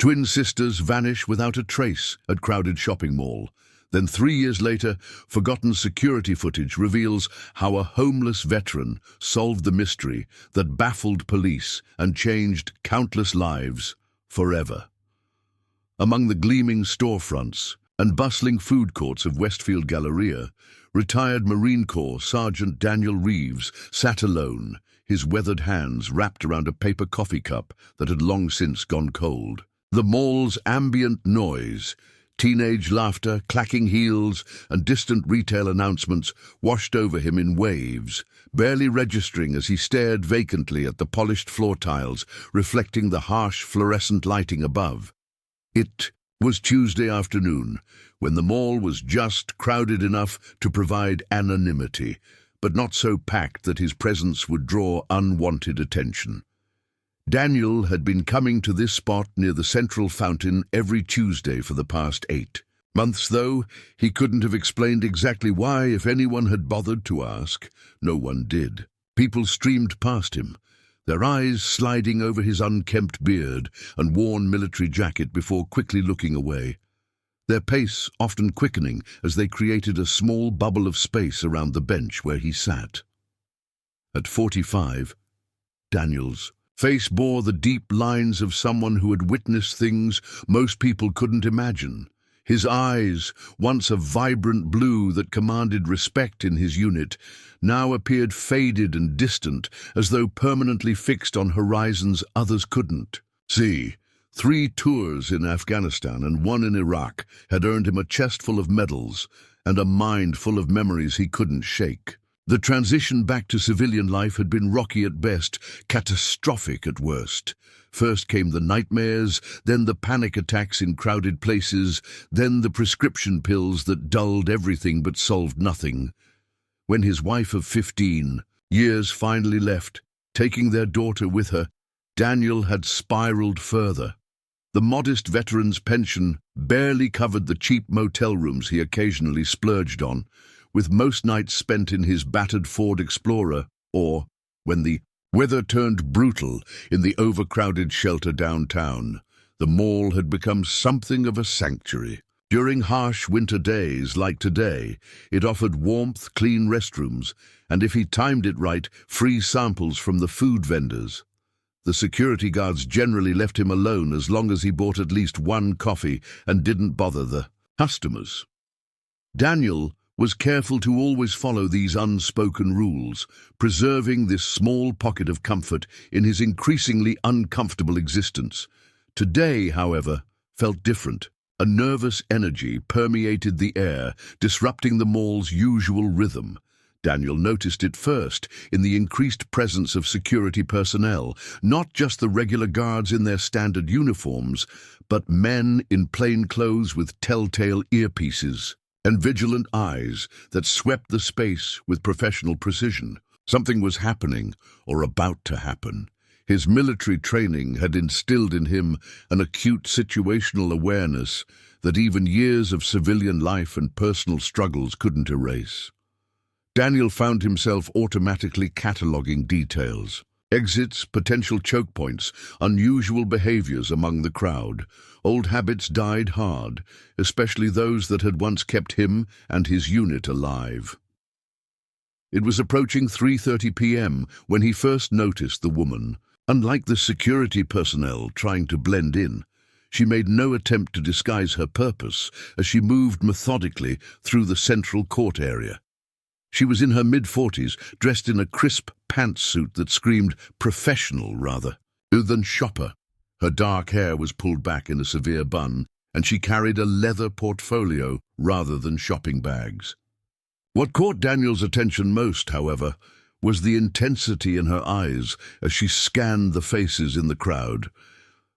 Twin sisters vanish without a trace at crowded shopping mall. Then 3 years later, forgotten security footage reveals how a homeless veteran solved the mystery that baffled police and changed countless lives forever. Among the gleaming storefronts and bustling food courts of Westfield Galleria, retired Marine Corps Sergeant Daniel Reeves sat alone, his weathered hands wrapped around a paper coffee cup that had long since gone cold. The mall's ambient noise, teenage laughter, clacking heels, and distant retail announcements washed over him in waves, barely registering as he stared vacantly at the polished floor tiles reflecting the harsh fluorescent lighting above. It was Tuesday afternoon, when the mall was just crowded enough to provide anonymity, but not so packed that his presence would draw unwanted attention. Daniel had been coming to this spot near the central fountain every Tuesday for the past 8 months, though he couldn't have explained exactly why. If anyone had bothered to ask, no one did. People streamed past him, their eyes sliding over his unkempt beard and worn military jacket before quickly looking away, their pace often quickening as they created a small bubble of space around the bench where he sat. At 45, Daniel's face bore the deep lines of someone who had witnessed things most people couldn't imagine. His eyes, once a vibrant blue that commanded respect in his unit, now appeared faded and distant, as though permanently fixed on horizons others couldn't see. 3 tours in Afghanistan and 1 in Iraq had earned him a chest full of medals and a mind full of memories he couldn't shake. The transition back to civilian life had been rocky at best, catastrophic at worst. First came the nightmares, then the panic attacks in crowded places, then the prescription pills that dulled everything but solved nothing. When his wife of 15 years finally left, taking their daughter with her, Daniel had spiraled further. The modest veteran's pension barely covered the cheap motel rooms he occasionally splurged on, with most nights spent in his battered Ford Explorer, or, when the weather turned brutal, in the overcrowded shelter downtown. The mall had become something of a sanctuary. During harsh winter days like today, it offered warmth, clean restrooms, and if he timed it right, free samples from the food vendors. The security guards generally left him alone as long as he bought at least 1 coffee and didn't bother the customers. Daniel was careful to always follow these unspoken rules, preserving this small pocket of comfort in his increasingly uncomfortable existence. Today, however, felt different. A nervous energy permeated the air, disrupting the mall's usual rhythm. Daniel noticed it first in the increased presence of security personnel, not just the regular guards in their standard uniforms, but men in plain clothes with telltale earpieces and vigilant eyes that swept the space with professional precision. Something was happening, or about to happen. His military training had instilled in him an acute situational awareness that even years of civilian life and personal struggles couldn't erase. Daniel found himself automatically cataloging details. Exits, potential choke points, unusual behaviors among the crowd. Old habits died hard, especially those that had once kept him and his unit alive. It was approaching 3:30 p.m. when he first noticed the woman. Unlike the security personnel trying to blend in, she made no attempt to disguise her purpose as she moved methodically through the central court area. She was in her mid-40s, dressed in a crisp pantsuit that screamed professional rather than shopper. Her dark hair was pulled back in a severe bun, and she carried a leather portfolio rather than shopping bags. What caught Daniel's attention most, however, was the intensity in her eyes as she scanned the faces in the crowd,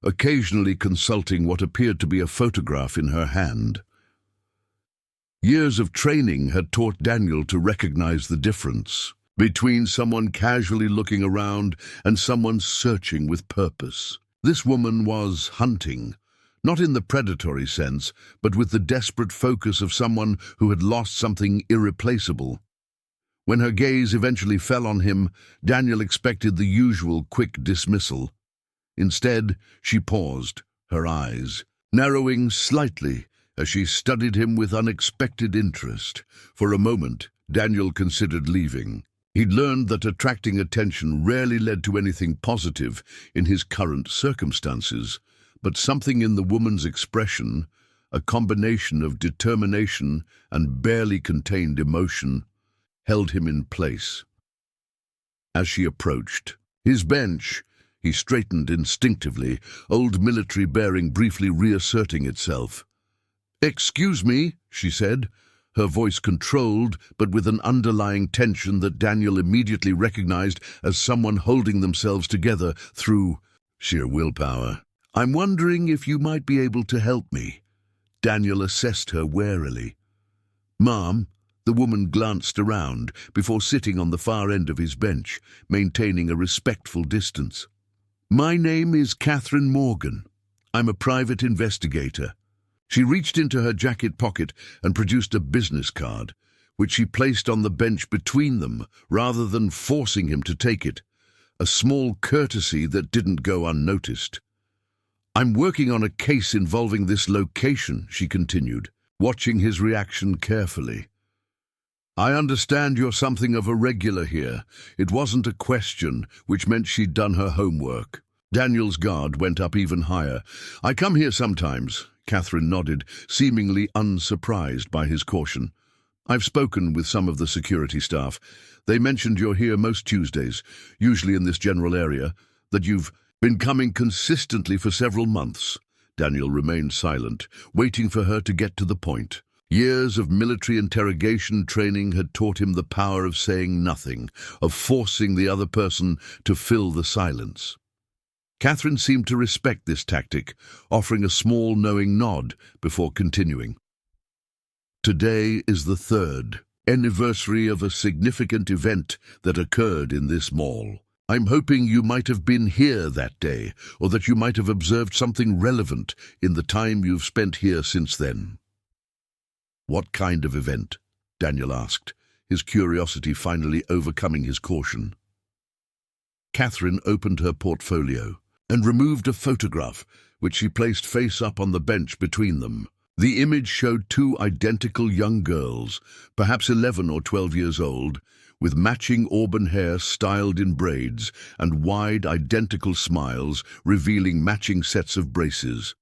occasionally consulting what appeared to be a photograph in her hand. Years of training had taught Daniel to recognize the difference between someone casually looking around and someone searching with purpose. This woman was hunting, not in the predatory sense, but with the desperate focus of someone who had lost something irreplaceable. When her gaze eventually fell on him, Daniel expected the usual quick dismissal. Instead, she paused, her eyes narrowing slightly as she studied him with unexpected interest. For a moment, Daniel considered leaving. He'd learned that attracting attention rarely led to anything positive in his current circumstances, but something in the woman's expression, a combination of determination and barely contained emotion, held him in place. As she approached his bench, he straightened instinctively, old military bearing briefly reasserting itself. "Excuse me," she said, her voice controlled but with an underlying tension that Daniel immediately recognized as someone holding themselves together through sheer willpower. "I'm wondering if you might be able to help me." Daniel assessed her warily. "Ma'am," the woman glanced around before sitting on the far end of his bench, maintaining a respectful distance. "My name is Catherine Morgan. I'm a private investigator." She reached into her jacket pocket and produced a business card, which she placed on the bench between them rather than forcing him to take it, a small courtesy that didn't go unnoticed. "I'm working on a case involving this location," she continued, watching his reaction carefully. "I understand you're something of a regular here." It wasn't a question, which meant she'd done her homework. Daniel's guard went up even higher. "I come here sometimes." Catherine nodded, seemingly unsurprised by his caution. "I've spoken with some of the security staff. They mentioned you're here most Tuesdays, usually in this general area, that you've been coming consistently for several months." Daniel remained silent, waiting for her to get to the point. Years of military interrogation training had taught him the power of saying nothing, of forcing the other person to fill the silence. Catherine seemed to respect this tactic, offering a small knowing nod before continuing. "Today is the 3rd anniversary of a significant event that occurred in this mall. I'm hoping you might have been here that day, or that you might have observed something relevant in the time you've spent here since then." "What kind of event?" Daniel asked, his curiosity finally overcoming his caution. Catherine opened her portfolio and removed a photograph, which she placed face up on the bench between them. The image showed 2 identical young girls, perhaps 11 or 12 years old, with matching auburn hair styled in braids and wide, identical smiles revealing matching sets of braces.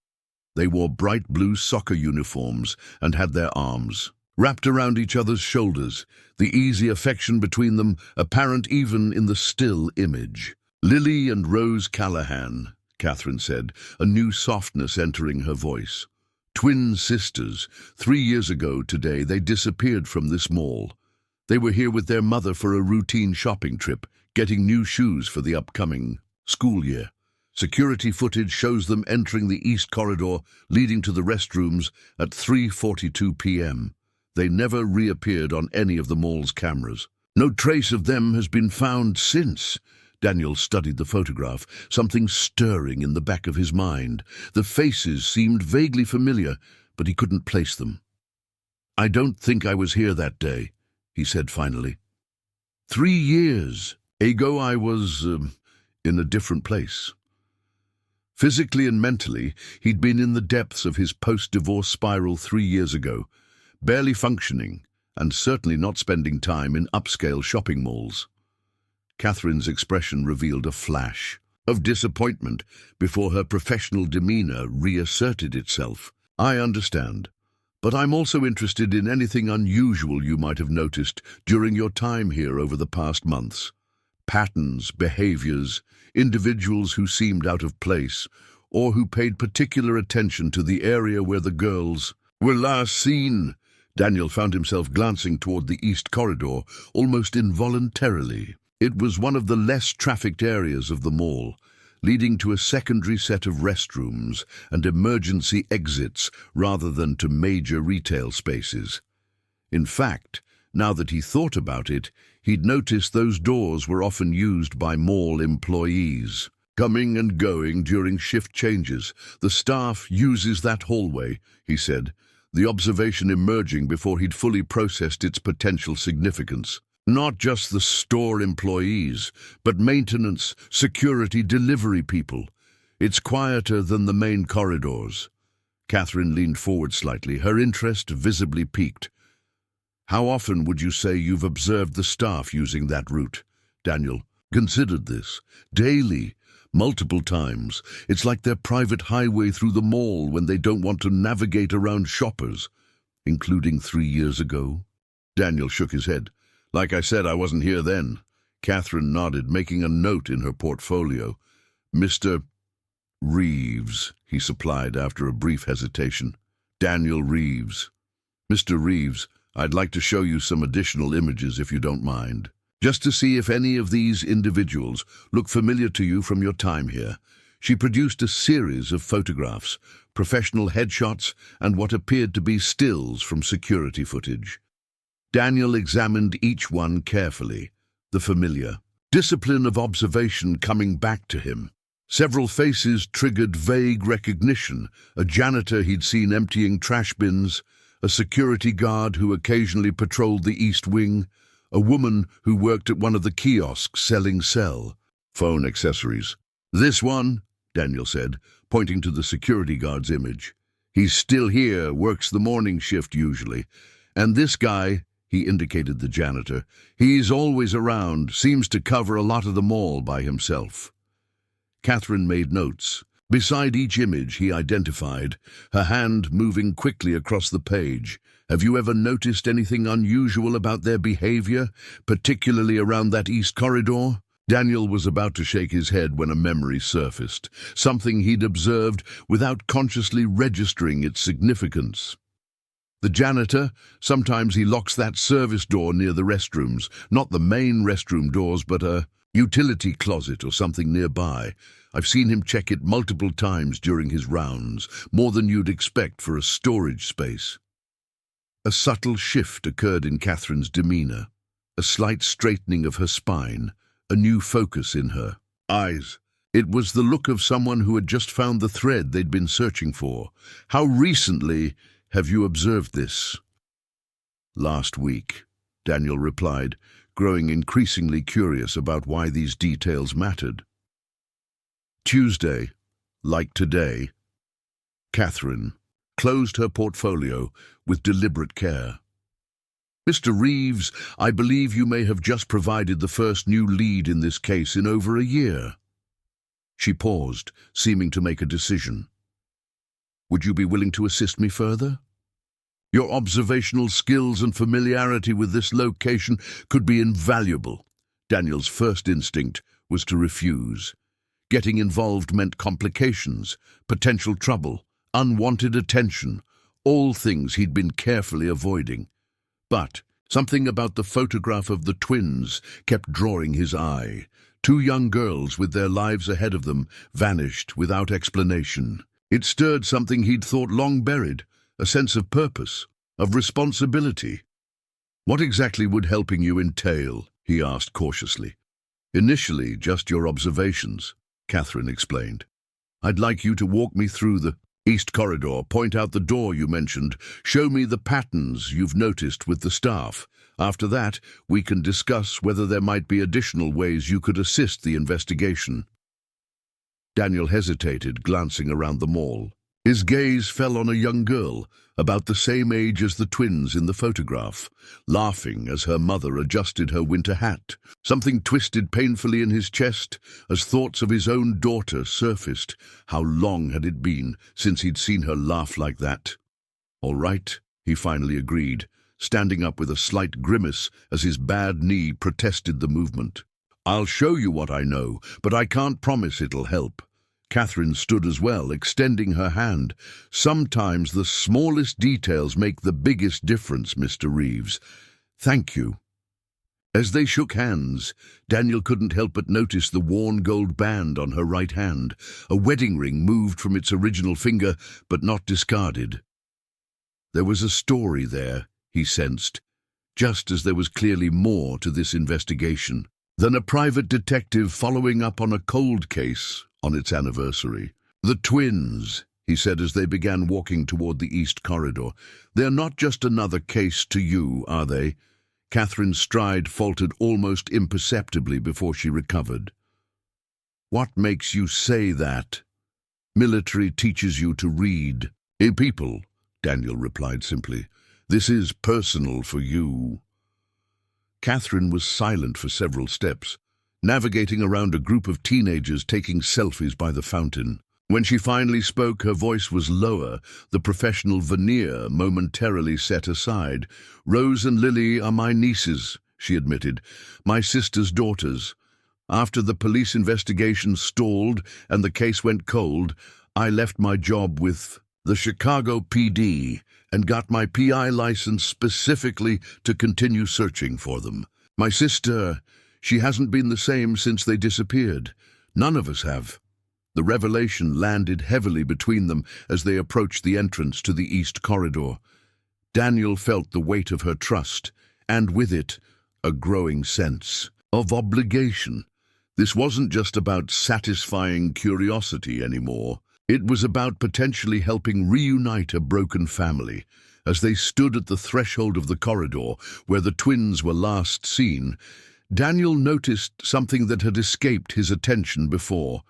They wore bright blue soccer uniforms and had their arms wrapped around each other's shoulders, the easy affection between them apparent even in the still image. "Lily and Rose Callahan," Catherine said, a new softness entering her voice. "Twin sisters. 3 years ago today they disappeared from this mall. They were here with their mother for a routine shopping trip, getting new shoes for the upcoming school year. Security footage shows them entering the east corridor leading to the restrooms at 3:42 p.m. They never reappeared on any of the mall's cameras. No trace of them has been found since." Daniel studied the photograph, something stirring in the back of his mind. The faces seemed vaguely familiar, but he couldn't place them. "I don't think I was here that day," he said finally. 3 years ago I was in a different place." Physically and mentally, he'd been in the depths of his post-divorce spiral 3 years ago, barely functioning, and certainly not spending time in upscale shopping malls. Catherine's expression revealed a flash of disappointment before her professional demeanor reasserted itself. "I understand, but I'm also interested in anything unusual you might have noticed during your time here over the past months. Patterns, behaviors, individuals who seemed out of place, or who paid particular attention to the area where the girls were last seen." Daniel found himself glancing toward the east corridor, almost involuntarily. It was one of the less trafficked areas of the mall, leading to a secondary set of restrooms and emergency exits rather than to major retail spaces. In fact, now that he thought about it, he'd noticed those doors were often used by mall employees, coming and going during shift changes. "The staff uses that hallway," he said, the observation emerging before he'd fully processed its potential significance. "Not just the store employees, but maintenance, security, delivery people. It's quieter than the main corridors. Catherine leaned forward slightly, her interest visibly piqued. How often would you say you've observed the staff using that route? Daniel considered this. Daily, multiple times. It's like their private highway through the mall when they don't want to navigate around shoppers. Including 3 years ago? Daniel shook his head. Like I said, I wasn't here then. Catherine nodded, making a note in her portfolio. Mr. Reeves, he supplied after a brief hesitation. Daniel Reeves. Mr. Reeves, I'd like to show you some additional images if you don't mind. Just to see if any of these individuals look familiar to you from your time here. She produced a series of photographs, professional headshots, and what appeared to be stills from security footage. Daniel examined each one carefully, the familiar discipline of observation coming back to him. Several faces triggered vague recognition: a janitor he'd seen emptying trash bins, a security guard who occasionally patrolled the East Wing, a woman who worked at one of the kiosks selling cell phone accessories. This one, Daniel said, pointing to the security guard's image. He's still here, works the morning shift usually. And this guy, he indicated the janitor, he's always around, seems to cover a lot of the mall by himself. Catherine made notes. Beside each image he identified, her hand moving quickly across the page. Have you ever noticed anything unusual about their behavior, particularly around that east corridor? Daniel was about to shake his head when a memory surfaced, something he'd observed without consciously registering its significance. The janitor, sometimes he locks that service door near the restrooms, not the main restroom doors, but a utility closet or something nearby. I've seen him check it multiple times during his rounds, more than you'd expect for a storage space. A subtle shift occurred in Catherine's demeanor, a slight straightening of her spine, a new focus in her eyes. It was the look of someone who had just found the thread they'd been searching for. How recently have you observed this? Last week, Daniel replied, growing increasingly curious about why these details mattered. Tuesday, like today. Catherine closed her portfolio with deliberate care. Mr. Reeves, I believe you may have just provided the first new lead in this case in over a year. She paused, seeming to make a decision. Would you be willing to assist me further? Your observational skills and familiarity with this location could be invaluable. Daniel's first instinct was to refuse. Getting involved meant complications, potential trouble, unwanted attention, all things he'd been carefully avoiding. But something about the photograph of the twins kept drawing his eye. 2 young girls with their lives ahead of them vanished without explanation. It stirred something he'd thought long buried, a sense of purpose, of responsibility. What exactly would helping you entail? He asked cautiously. Initially, just your observations, Catherine explained. I'd like you to walk me through the East Corridor, point out the door you mentioned, show me the patterns you've noticed with the staff. After that, we can discuss whether there might be additional ways you could assist the investigation. Daniel hesitated, glancing around the mall. His gaze fell on a young girl, about the same age as the twins in the photograph, laughing as her mother adjusted her winter hat. Something twisted painfully in his chest as thoughts of his own daughter surfaced. How long had it been since he'd seen her laugh like that? All right, he finally agreed, standing up with a slight grimace as his bad knee protested the movement. I'll show you what I know, but I can't promise it'll help. Catherine stood as well, extending her hand. Sometimes the smallest details make the biggest difference, Mr. Reeves. Thank you. As they shook hands, Daniel couldn't help but notice the worn gold band on her right hand. A wedding ring moved from its original finger, but not discarded. There was a story there, he sensed, just as there was clearly more to this investigation than a private detective following up on a cold case on its anniversary. The twins, he said as they began walking toward the East Corridor. They're not just another case to you, are they? Catherine's stride faltered almost imperceptibly before she recovered. What makes you say that? Military teaches you to read. People, Daniel replied simply. This is personal for you. Catherine was silent for several steps, navigating around a group of teenagers taking selfies by the fountain. When she finally spoke, her voice was lower, the professional veneer momentarily set aside. Rose and Lily are my nieces, she admitted, my sister's daughters. After the police investigation stalled and the case went cold, I left my job with the Chicago PD and got my PI license specifically to continue searching for them. My sister, she hasn't been the same since they disappeared. None of us have. The revelation landed heavily between them as they approached the entrance to the East Corridor. Daniel felt the weight of her trust, and with it, a growing sense of obligation. This wasn't just about satisfying curiosity anymore. It was about potentially helping reunite a broken family. As they stood at the threshold of the corridor where the twins were last seen, Daniel noticed something that had escaped his attention before.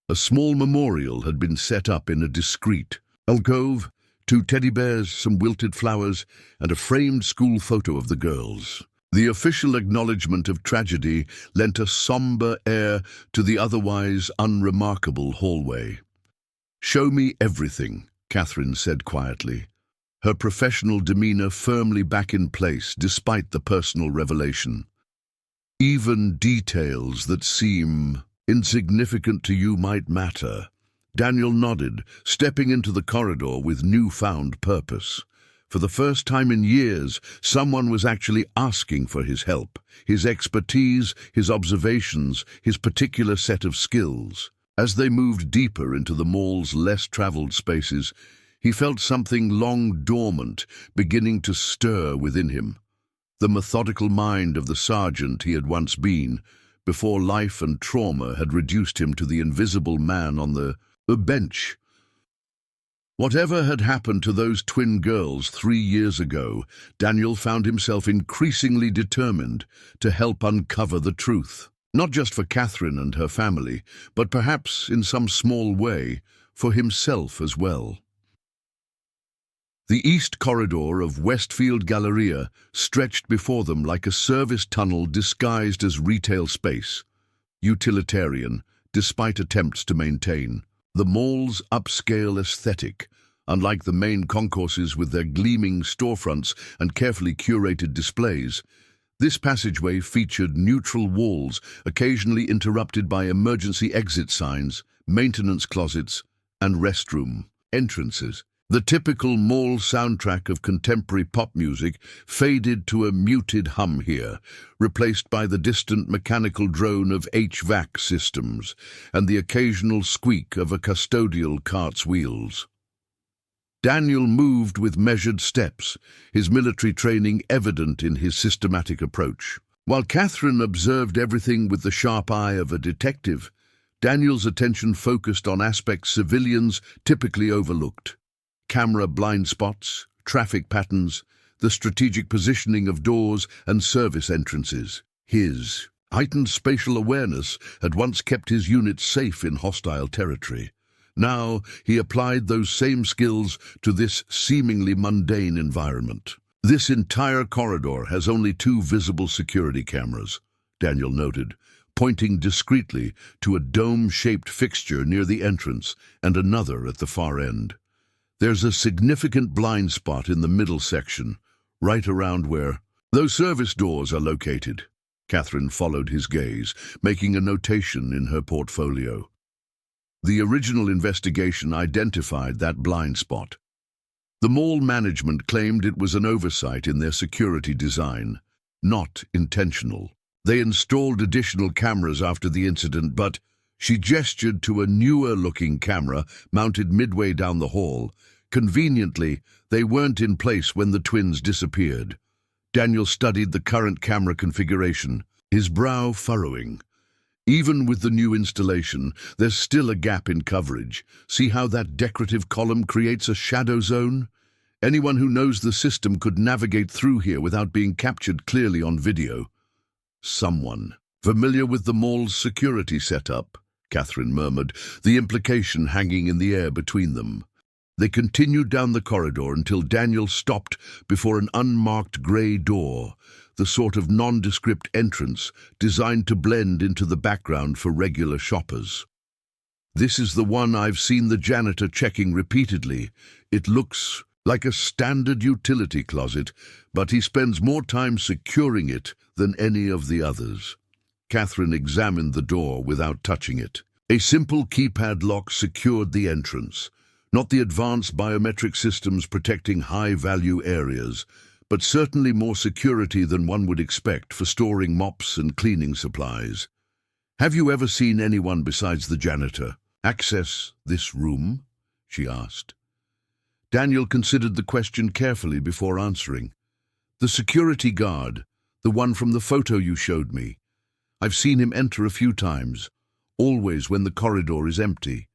A small memorial had been set up in a discreet alcove, 2 teddy bears, some wilted flowers, and a framed school photo of the girls. The official acknowledgement of tragedy lent a somber air to the otherwise unremarkable hallway. "Show me everything," Catherine said quietly, her professional demeanor firmly back in place despite the personal revelation. "Even details that seem insignificant to you might matter." Daniel nodded, stepping into the corridor with newfound purpose. For the first time in years, someone was actually asking for his help, his expertise, his observations, his particular set of skills. As they moved deeper into the mall's less traveled spaces, he felt something long dormant beginning to stir within him. The methodical mind of the sergeant he had once been, before life and trauma had reduced him to the invisible man on the bench. Whatever had happened to those twin girls 3 years ago, Daniel found himself increasingly determined to help uncover the truth. Not just for Catherine and her family, but perhaps in some small way for himself as well. The east corridor of Westfield Galleria stretched before them like a service tunnel disguised as retail space, utilitarian, despite attempts to maintain the mall's upscale aesthetic. Unlike the main concourses with their gleaming storefronts and carefully curated displays, this passageway featured neutral walls, occasionally interrupted by emergency exit signs, maintenance closets, and restroom entrances. The typical mall soundtrack of contemporary pop music faded to a muted hum here, replaced by the distant mechanical drone of HVAC systems and the occasional squeak of a custodial cart's wheels. Daniel moved with measured steps, his military training evident in his systematic approach. While Catherine observed everything with the sharp eye of a detective, Daniel's attention focused on aspects civilians typically overlooked. Camera blind spots, traffic patterns, the strategic positioning of doors and service entrances. His heightened spatial awareness had once kept his unit safe in hostile territory. Now he applied those same skills to this seemingly mundane environment. "This entire corridor has only 2 visible security cameras," Daniel noted, pointing discreetly to a dome-shaped fixture near the entrance and another at the far end. "There's a significant blind spot in the middle section, right around where those service doors are located." Catherine followed his gaze, making a notation in her portfolio. The original investigation identified that blind spot. The mall management claimed it was an oversight in their security design, not intentional. They installed additional cameras after the incident, but she gestured to a newer-looking camera mounted midway down the hall. Conveniently, they weren't in place when the twins disappeared. Daniel studied the current camera configuration, his brow furrowing. Even with the new installation, there's still a gap in coverage. See how that decorative column creates a shadow zone? Anyone who knows the system could navigate through here without being captured clearly on video. Someone familiar with the mall's security setup, Catherine murmured, the implication hanging in the air between them. They continued down the corridor until Daniel stopped before an unmarked grey door, the sort of nondescript entrance designed to blend into the background for regular shoppers. "This is the one I've seen the janitor checking repeatedly. It looks like a standard utility closet, but he spends more time securing it than any of the others." Catherine examined the door without touching it. A simple keypad lock secured the entrance, not the advanced biometric systems protecting high-value areas, but certainly more security than one would expect for storing mops and cleaning supplies. "Have you ever seen anyone besides the janitor access this room?" she asked. Daniel considered the question carefully before answering. "The security guard, the one from the photo you showed me. I've seen him enter a few times, always when the corridor is empty."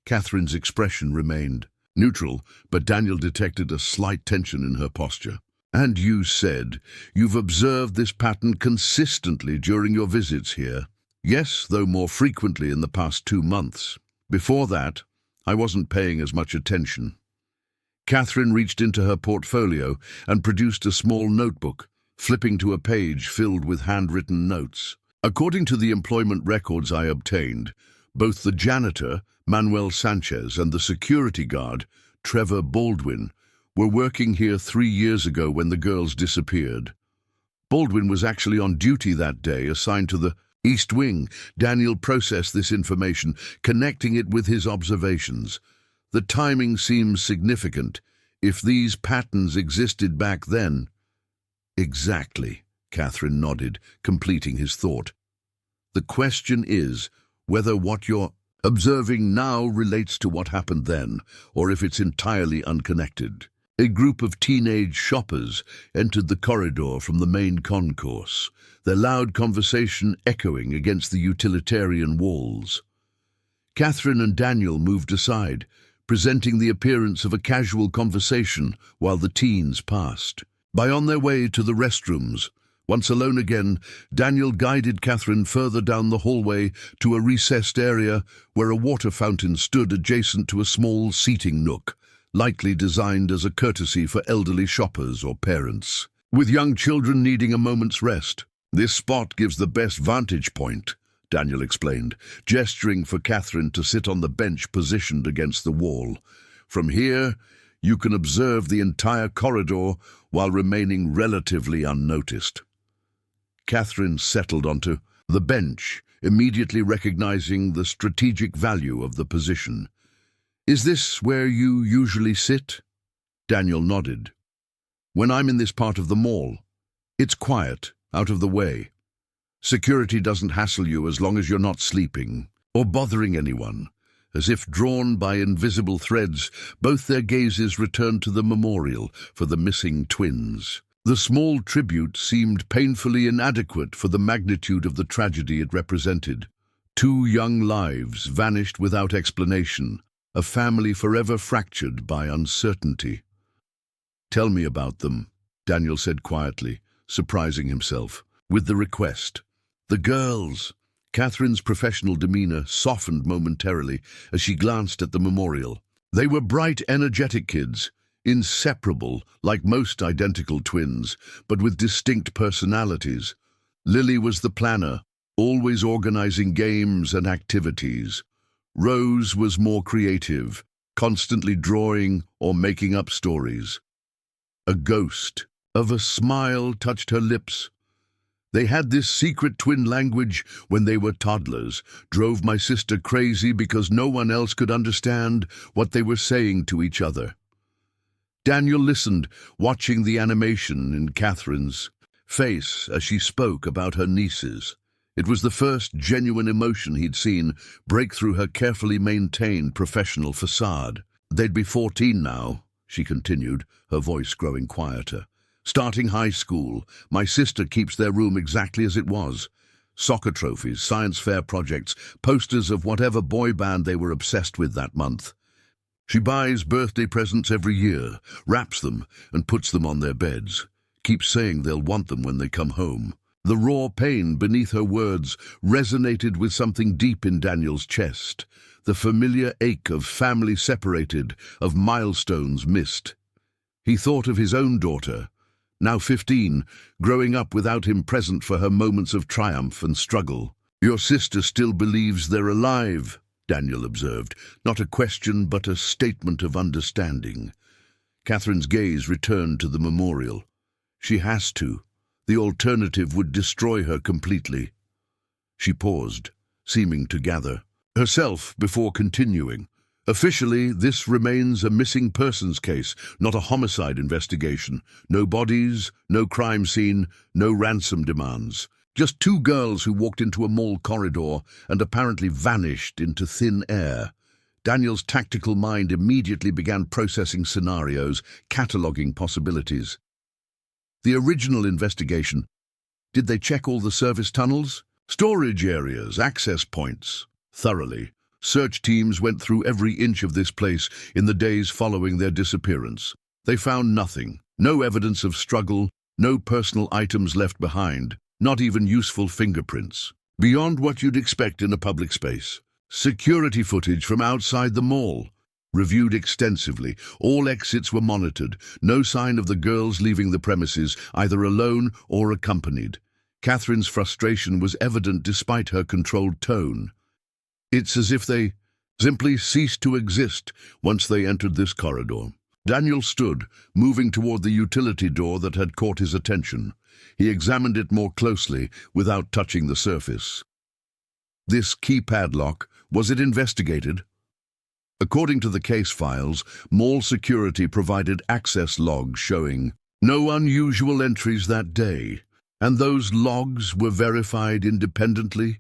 Catherine's expression remained neutral, but Daniel detected a slight tension in her posture. "And you said you've observed this pattern consistently during your visits here?" "Yes, though more frequently in the past 2 months. Before that, I wasn't paying as much attention." Catherine reached into her portfolio and produced a small notebook, flipping to a page filled with handwritten notes. "According to the employment records I obtained, both the janitor, Manuel Sanchez, and the security guard, Trevor Baldwin, were working here 3 years ago when the girls disappeared. Baldwin was actually on duty that day, assigned to the East Wing." Daniel processed this information, connecting it with his observations. "The timing seems significant. If these patterns existed back then—" "Exactly," Catherine nodded, completing his thought. "The question is whether what you're observing now relates to what happened then, or if it's entirely unconnected." A group of teenage shoppers entered the corridor from the main concourse, their loud conversation echoing against the utilitarian walls. Catherine and Daniel moved aside, presenting the appearance of a casual conversation while the teens passed. On their way to the restrooms, once alone again, Daniel guided Catherine further down the hallway to a recessed area where a water fountain stood adjacent to a small seating nook, likely designed as a courtesy for elderly shoppers or parents, with young children needing a moment's rest. "This spot gives the best vantage point," Daniel explained, gesturing for Catherine to sit on the bench positioned against the wall. "From here, you can observe the entire corridor while remaining relatively unnoticed." Catherine settled onto the bench, immediately recognizing the strategic value of the position. "Is this where you usually sit?" Daniel nodded. "When I'm in this part of the mall, it's quiet, out of the way. Security doesn't hassle you as long as you're not sleeping or bothering anyone." As if drawn by invisible threads, both their gazes returned to the memorial for the missing twins. The small tribute seemed painfully inadequate for the magnitude of the tragedy it represented. 2 young lives vanished without explanation, a family forever fractured by uncertainty. "Tell me about them," Daniel said quietly, surprising himself with the request. "The girls." Catherine's professional demeanor softened momentarily as she glanced at the memorial. They were bright, energetic kids, inseparable like most identical twins, but with distinct personalities. Lily was the planner, always organizing games and activities. Rose was more creative, constantly drawing or making up stories. A ghost of a smile touched her lips. "They had this secret twin language when they were toddlers, drove my sister crazy because no one else could understand what they were saying to each other." Daniel listened, watching the animation in Catherine's face as she spoke about her nieces. It was the first genuine emotion he'd seen break through her carefully maintained professional facade. "They'd be 14 now," she continued, her voice growing quieter. "Starting high school, my sister keeps their room exactly as it was. Soccer trophies, science fair projects, posters of whatever boy band they were obsessed with that month. She buys birthday presents every year, wraps them, and puts them on their beds. Keeps saying they'll want them when they come home. The raw pain beneath her words resonated with something deep in Daniel's chest, the familiar ache of family separated, of milestones missed. He thought of his own daughter, now 15, growing up without him present for her moments of triumph and struggle. "Your sister still believes they're alive," Daniel observed, not a question but a statement of understanding. Catherine's gaze returned to the memorial. She has to. The alternative would destroy her completely. She paused, seeming to gather herself before continuing. "Officially, this remains a missing persons case, not a homicide investigation. No bodies, no crime scene, no ransom demands. Just two girls who walked into a mall corridor and apparently vanished into thin air." Daniel's tactical mind immediately began processing scenarios, cataloguing possibilities. The original investigation, did they check all the service tunnels? Storage areas, access points? Thoroughly. Search teams went through every inch of this place in the days following their disappearance. They found nothing. No evidence of struggle, no personal items left behind, not even useful fingerprints. Beyond what you'd expect in a public space. Security footage from outside the mall, reviewed extensively. All exits were monitored. No sign of the girls leaving the premises, either alone or accompanied. Catherine's frustration was evident despite her controlled tone. It's as if they simply ceased to exist once they entered this corridor. Daniel stood, moving toward the utility door that had caught his attention. He examined it more closely, without touching the surface. This keypad lock, was it investigated? According to the case files, mall security provided access logs showing no unusual entries that day, and those logs were verified independently.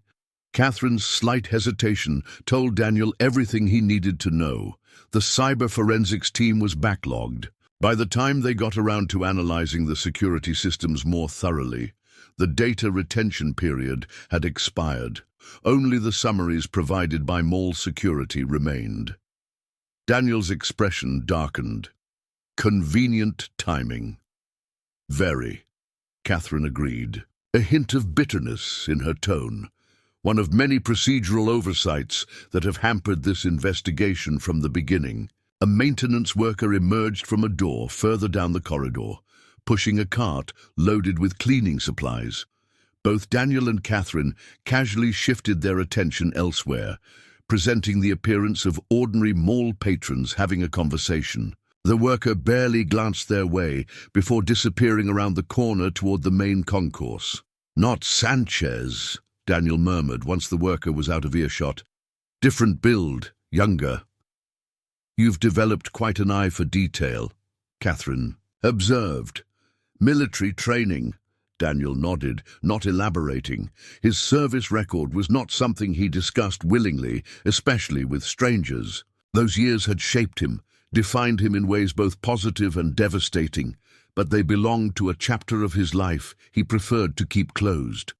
Catherine's slight hesitation told Daniel everything he needed to know. The cyber forensics team was backlogged. By the time they got around to analyzing the security systems more thoroughly, the data retention period had expired. Only the summaries provided by mall security remained. Daniel's expression darkened. Convenient timing. Very, Catherine agreed, a hint of bitterness in her tone. One of many procedural oversights that have hampered this investigation from the beginning. A maintenance worker emerged from a door further down the corridor, pushing a cart loaded with cleaning supplies. Both Daniel and Catherine casually shifted their attention elsewhere, presenting the appearance of ordinary mall patrons having a conversation. The worker barely glanced their way before disappearing around the corner toward the main concourse. "Not Sanchez," Daniel murmured once the worker was out of earshot. "Different build, younger." "You've developed quite an eye for detail," Catherine observed. "Military training." Daniel nodded, not elaborating. His service record was not something he discussed willingly, especially with strangers. Those years had shaped him, defined him in ways both positive and devastating, but they belonged to a chapter of his life he preferred to keep closed.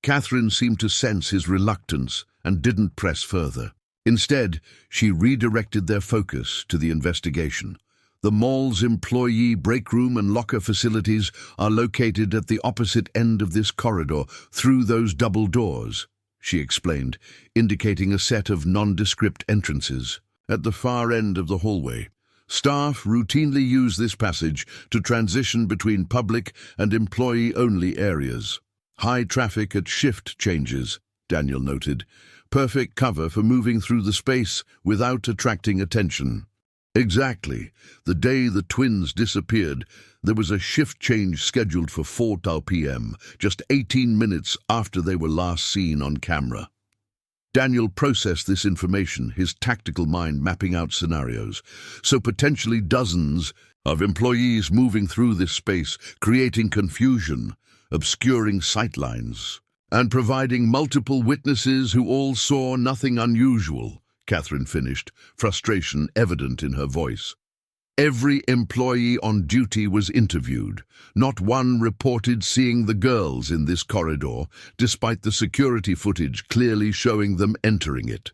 Catherine seemed to sense his reluctance and didn't press further. Instead, she redirected their focus to the investigation. The mall's employee break room and locker facilities are located at the opposite end of this corridor, through those double doors, she explained, indicating a set of nondescript entrances. At the far end of the hallway, staff routinely use this passage to transition between public and employee-only areas. High traffic at shift changes, Daniel noted. Perfect cover for moving through the space without attracting attention. Exactly. The day the twins disappeared, there was a shift change scheduled for 4 p.m., just 18 minutes after they were last seen on camera. Daniel processed this information, his tactical mind mapping out scenarios. So potentially dozens of employees moving through this space, creating confusion, obscuring sightlines, and providing multiple witnesses who all saw nothing unusual. Catherine finished, frustration evident in her voice. Every employee on duty was interviewed. Not one reported seeing the girls in this corridor, despite the security footage clearly showing them entering it.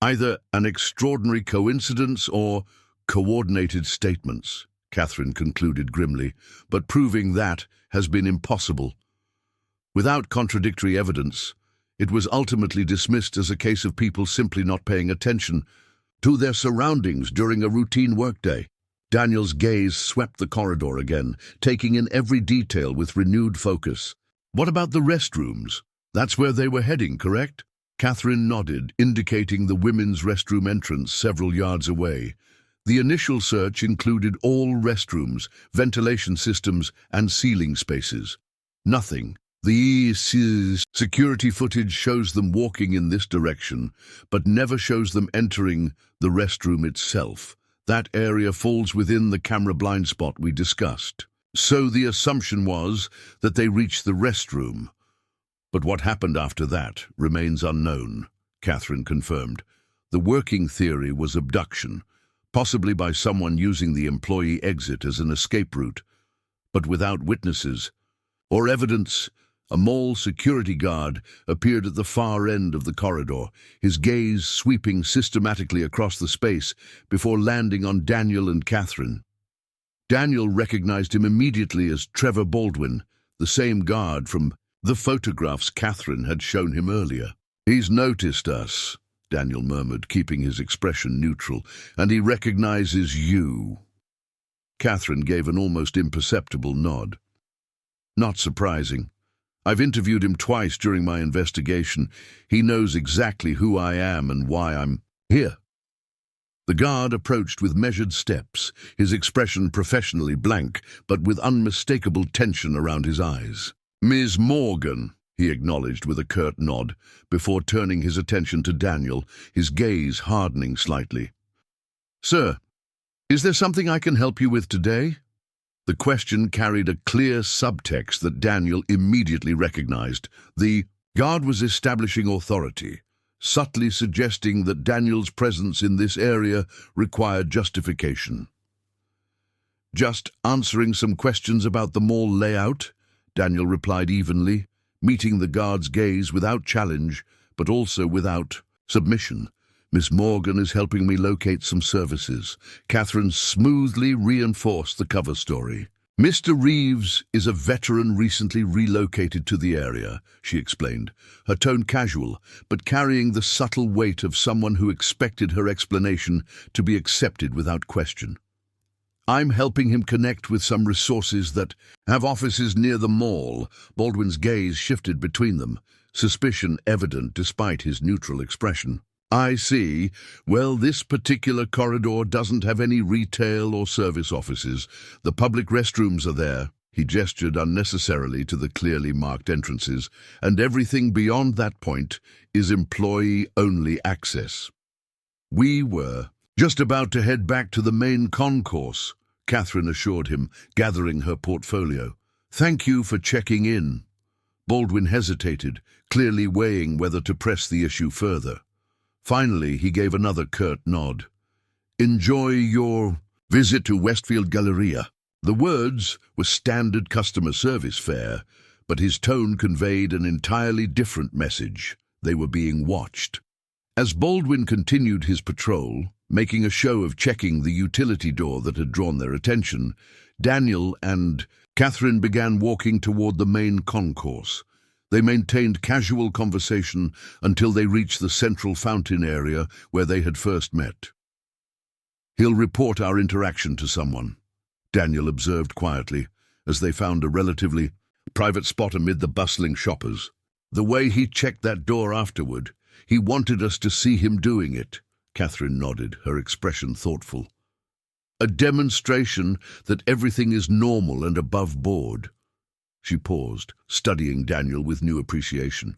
Either an extraordinary coincidence or coordinated statements, Catherine concluded grimly, but proving that has been impossible. Without contradictory evidence, it was ultimately dismissed as a case of people simply not paying attention to their surroundings during a routine workday. Daniel's gaze swept the corridor again, taking in every detail with renewed focus. What about the restrooms? That's where they were heading, correct? Catherine nodded, indicating the women's restroom entrance several yards away. The initial search included all restrooms, ventilation systems, and ceiling spaces. Nothing. The security footage shows them walking in this direction, but never shows them entering the restroom itself. That area falls within the camera blind spot we discussed. So the assumption was that they reached the restroom. But what happened after that remains unknown, Catherine confirmed. The working theory was abduction, possibly by someone using the employee exit as an escape route. But without witnesses or evidence, a mall security guard appeared at the far end of the corridor, his gaze sweeping systematically across the space before landing on Daniel and Catherine. Daniel recognized him immediately as Trevor Baldwin, the same guard from the photographs Catherine had shown him earlier. "He's noticed us," Daniel murmured, keeping his expression neutral, "and he recognizes you." Catherine gave an almost imperceptible nod. "Not surprising. I've interviewed him twice during my investigation. He knows exactly who I am and why I'm here." The guard approached with measured steps, his expression professionally blank, but with unmistakable tension around his eyes. "Ms. Morgan," he acknowledged with a curt nod, before turning his attention to Daniel, his gaze hardening slightly. "Sir, is there something I can help you with today?" The question carried a clear subtext that Daniel immediately recognized. The guard was establishing authority, subtly suggesting that Daniel's presence in this area required justification. "Just answering some questions about the mall layout," Daniel replied evenly, meeting the guard's gaze without challenge, but also without submission. "Miss Morgan is helping me locate some services." Catherine smoothly reinforced the cover story. "Mr. Reeves is a veteran recently relocated to the area," she explained, her tone casual, but carrying the subtle weight of someone who expected her explanation to be accepted without question. "I'm helping him connect with some resources that have offices near the mall." Baldwin's gaze shifted between them, suspicion evident despite his neutral expression. "I see. Well, this particular corridor doesn't have any retail or service offices. The public restrooms are there." He gestured unnecessarily to the clearly marked entrances, "and everything beyond that point is employee-only access." "We were just about to head back to the main concourse," Catherine assured him, gathering her portfolio. "Thank you for checking in." Baldwin hesitated, clearly weighing whether to press the issue further. Finally, he gave another curt nod. "Enjoy your visit to Westfield Galleria." The words were standard customer service fare, but his tone conveyed an entirely different message. They were being watched. As Baldwin continued his patrol, making a show of checking the utility door that had drawn their attention, Daniel and Catherine began walking toward the main concourse. They maintained casual conversation until they reached the central fountain area where they had first met. "He'll report our interaction to someone," Daniel observed quietly, as they found a relatively private spot amid the bustling shoppers. "The way he checked that door afterward, he wanted us to see him doing it." Catherine nodded, her expression thoughtful. "A demonstration that everything is normal and above board." She paused, studying Daniel with new appreciation.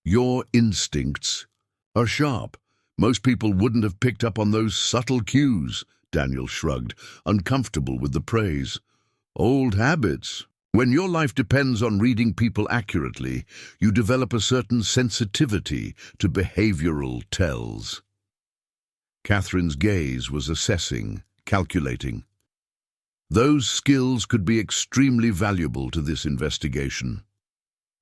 "Your instincts are sharp. Most people wouldn't have picked up on those subtle cues." Daniel shrugged, uncomfortable with the praise. "Old habits. When your life depends on reading people accurately, you develop a certain sensitivity to behavioral tells." Catherine's gaze was assessing, calculating. Those skills could be extremely valuable to this investigation.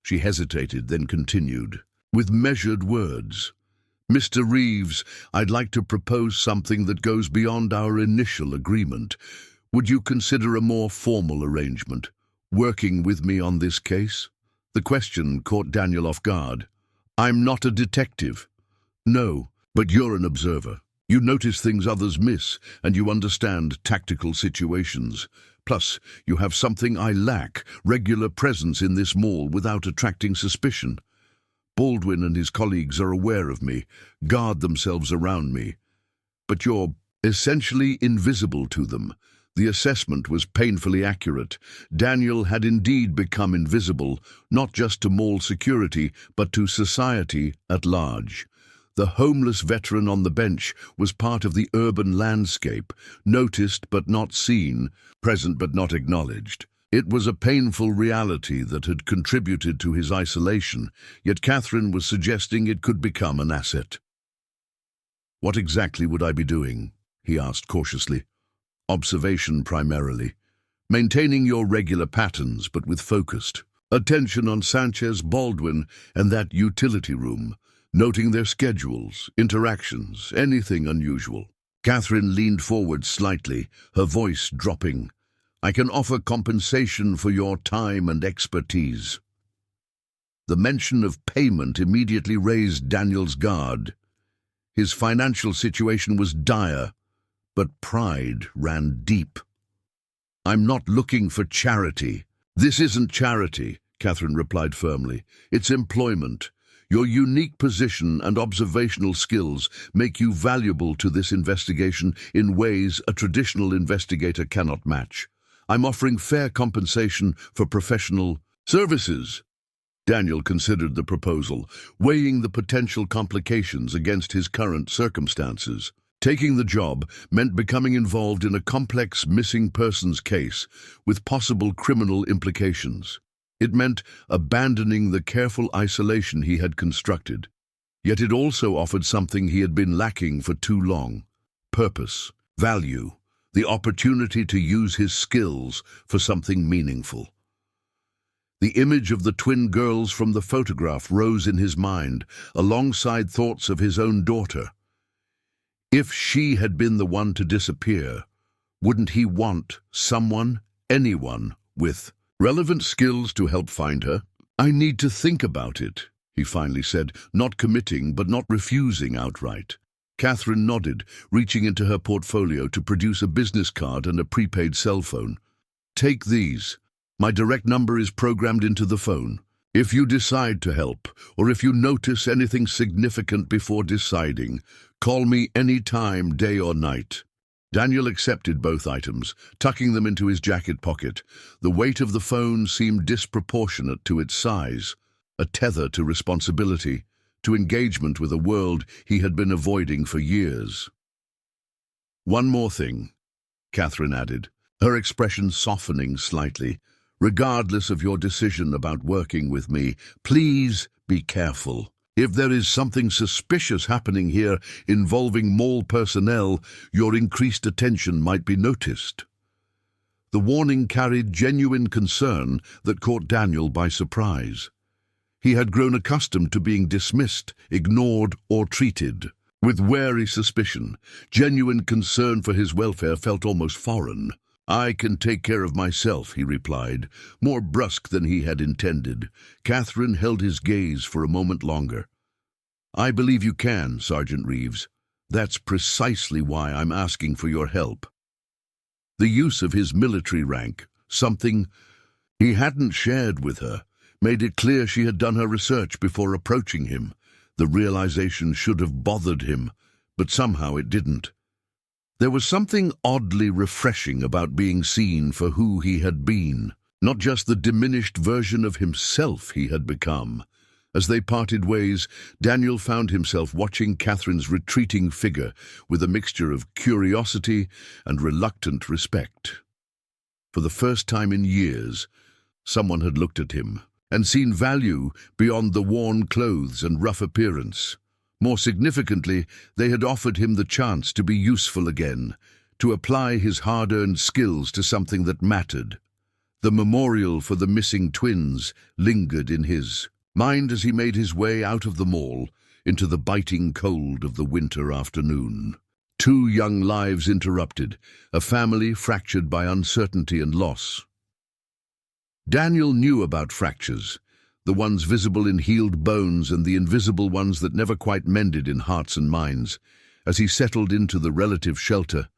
She hesitated, then continued, with measured words. "Mr. Reeves, I'd like to propose something that goes beyond our initial agreement. Would you consider a more formal arrangement, working with me on this case?" The question caught Daniel off guard. "I'm not a detective." "No, but you're an observer. You notice things others miss, and you understand tactical situations. Plus, you have something I lack, regular presence in this mall without attracting suspicion. Baldwin and his colleagues are aware of me, guard themselves around me. But you're essentially invisible to them." The assessment was painfully accurate. Daniel had indeed become invisible, not just to mall security, but to society at large. The homeless veteran on the bench was part of the urban landscape, noticed but not seen, present but not acknowledged. It was a painful reality that had contributed to his isolation, yet Catherine was suggesting it could become an asset. "What exactly would I be doing?" he asked cautiously. "Observation primarily. Maintaining your regular patterns, but with focused attention on Sanchez, Baldwin, and that utility room, noting their schedules, interactions, anything unusual." Catherine leaned forward slightly, her voice dropping. "I can offer compensation for your time and expertise." The mention of payment immediately raised Daniel's guard. His financial situation was dire, but pride ran deep. "I'm not looking for charity." "This isn't charity," Catherine replied firmly. "It's employment. Your unique position and observational skills make you valuable to this investigation in ways a traditional investigator cannot match. I'm offering fair compensation for professional services." Daniel considered the proposal, weighing the potential complications against his current circumstances. Taking the job meant becoming involved in a complex missing persons case with possible criminal implications. It meant abandoning the careful isolation he had constructed. Yet it also offered something he had been lacking for too long: purpose, value, the opportunity to use his skills for something meaningful. The image of the twin girls from the photograph rose in his mind, alongside thoughts of his own daughter. If she had been the one to disappear, wouldn't he want someone, anyone, with relevant skills to help find her? "I need to think about it," he finally said, not committing but not refusing outright. Catherine nodded, reaching into her portfolio to produce a business card and a prepaid cell phone. "Take these. My direct number is programmed into the phone. If you decide to help, or if you notice anything significant before deciding, call me any time, day or night." Daniel accepted both items, tucking them into his jacket pocket. The weight of the phone seemed disproportionate to its size, a tether to responsibility, to engagement with a world he had been avoiding for years. "One more thing," Catherine added, her expression softening slightly. "Regardless of your decision about working with me, please be careful. If there is something suspicious happening here involving mall personnel, your increased attention might be noticed." The warning carried genuine concern that caught Daniel by surprise. He had grown accustomed to being dismissed, ignored, or treated with wary suspicion. Genuine concern for his welfare felt almost foreign. "I can take care of myself," he replied, more brusque than he had intended. Catherine held his gaze for a moment longer. "I believe you can, Sergeant Reeves. That's precisely why I'm asking for your help." The use of his military rank, something he hadn't shared with her, made it clear she had done her research before approaching him. The realization should have bothered him, but somehow it didn't. There was something oddly refreshing about being seen for who he had been, not just the diminished version of himself he had become. As they parted ways, Daniel found himself watching Catherine's retreating figure with a mixture of curiosity and reluctant respect. For the first time in years, someone had looked at him and seen value beyond the worn clothes and rough appearance. More significantly, they had offered him the chance to be useful again, to apply his hard-earned skills to something that mattered. The memorial for the missing twins lingered in his mind as he made his way out of the mall into the biting cold of the winter afternoon. 2 young lives interrupted, a family fractured by uncertainty and loss. Daniel knew about fractures. the ones visible in healed bones and the invisible ones that never quite mended in hearts and minds, as he settled into the relative shelter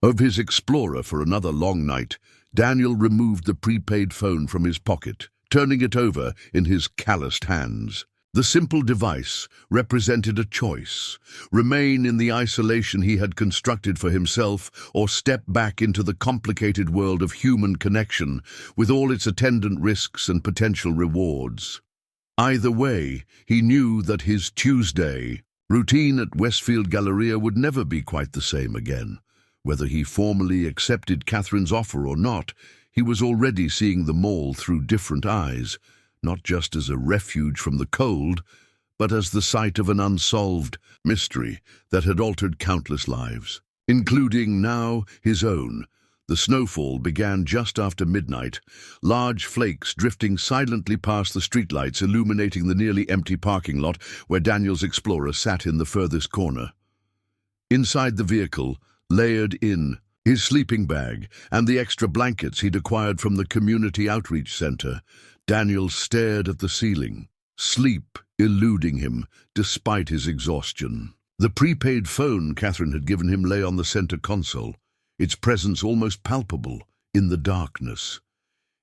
of his explorer for another long night. Daniel removed the prepaid phone from his pocket, turning it over in his calloused hands. The simple device represented a choice: remain in the isolation he had constructed for himself, or step back into the complicated world of human connection, with all its attendant risks and potential rewards. Either way, he knew that his Tuesday routine at Westfield Galleria would never be quite the same again. Whether he formally accepted Catherine's offer or not, he was already seeing the mall through different eyes, not just as a refuge from the cold, but as the site of an unsolved mystery that had altered countless lives, including now his own. The snowfall began just after midnight, large flakes drifting silently past the streetlights illuminating the nearly empty parking lot where Daniel's explorer sat in the furthest corner. Inside the vehicle, layered in his sleeping bag and the extra blankets he'd acquired from the community outreach center, Daniel stared at the ceiling, sleep eluding him despite his exhaustion. The prepaid phone Catherine had given him lay on the center console, its presence almost palpable in the darkness.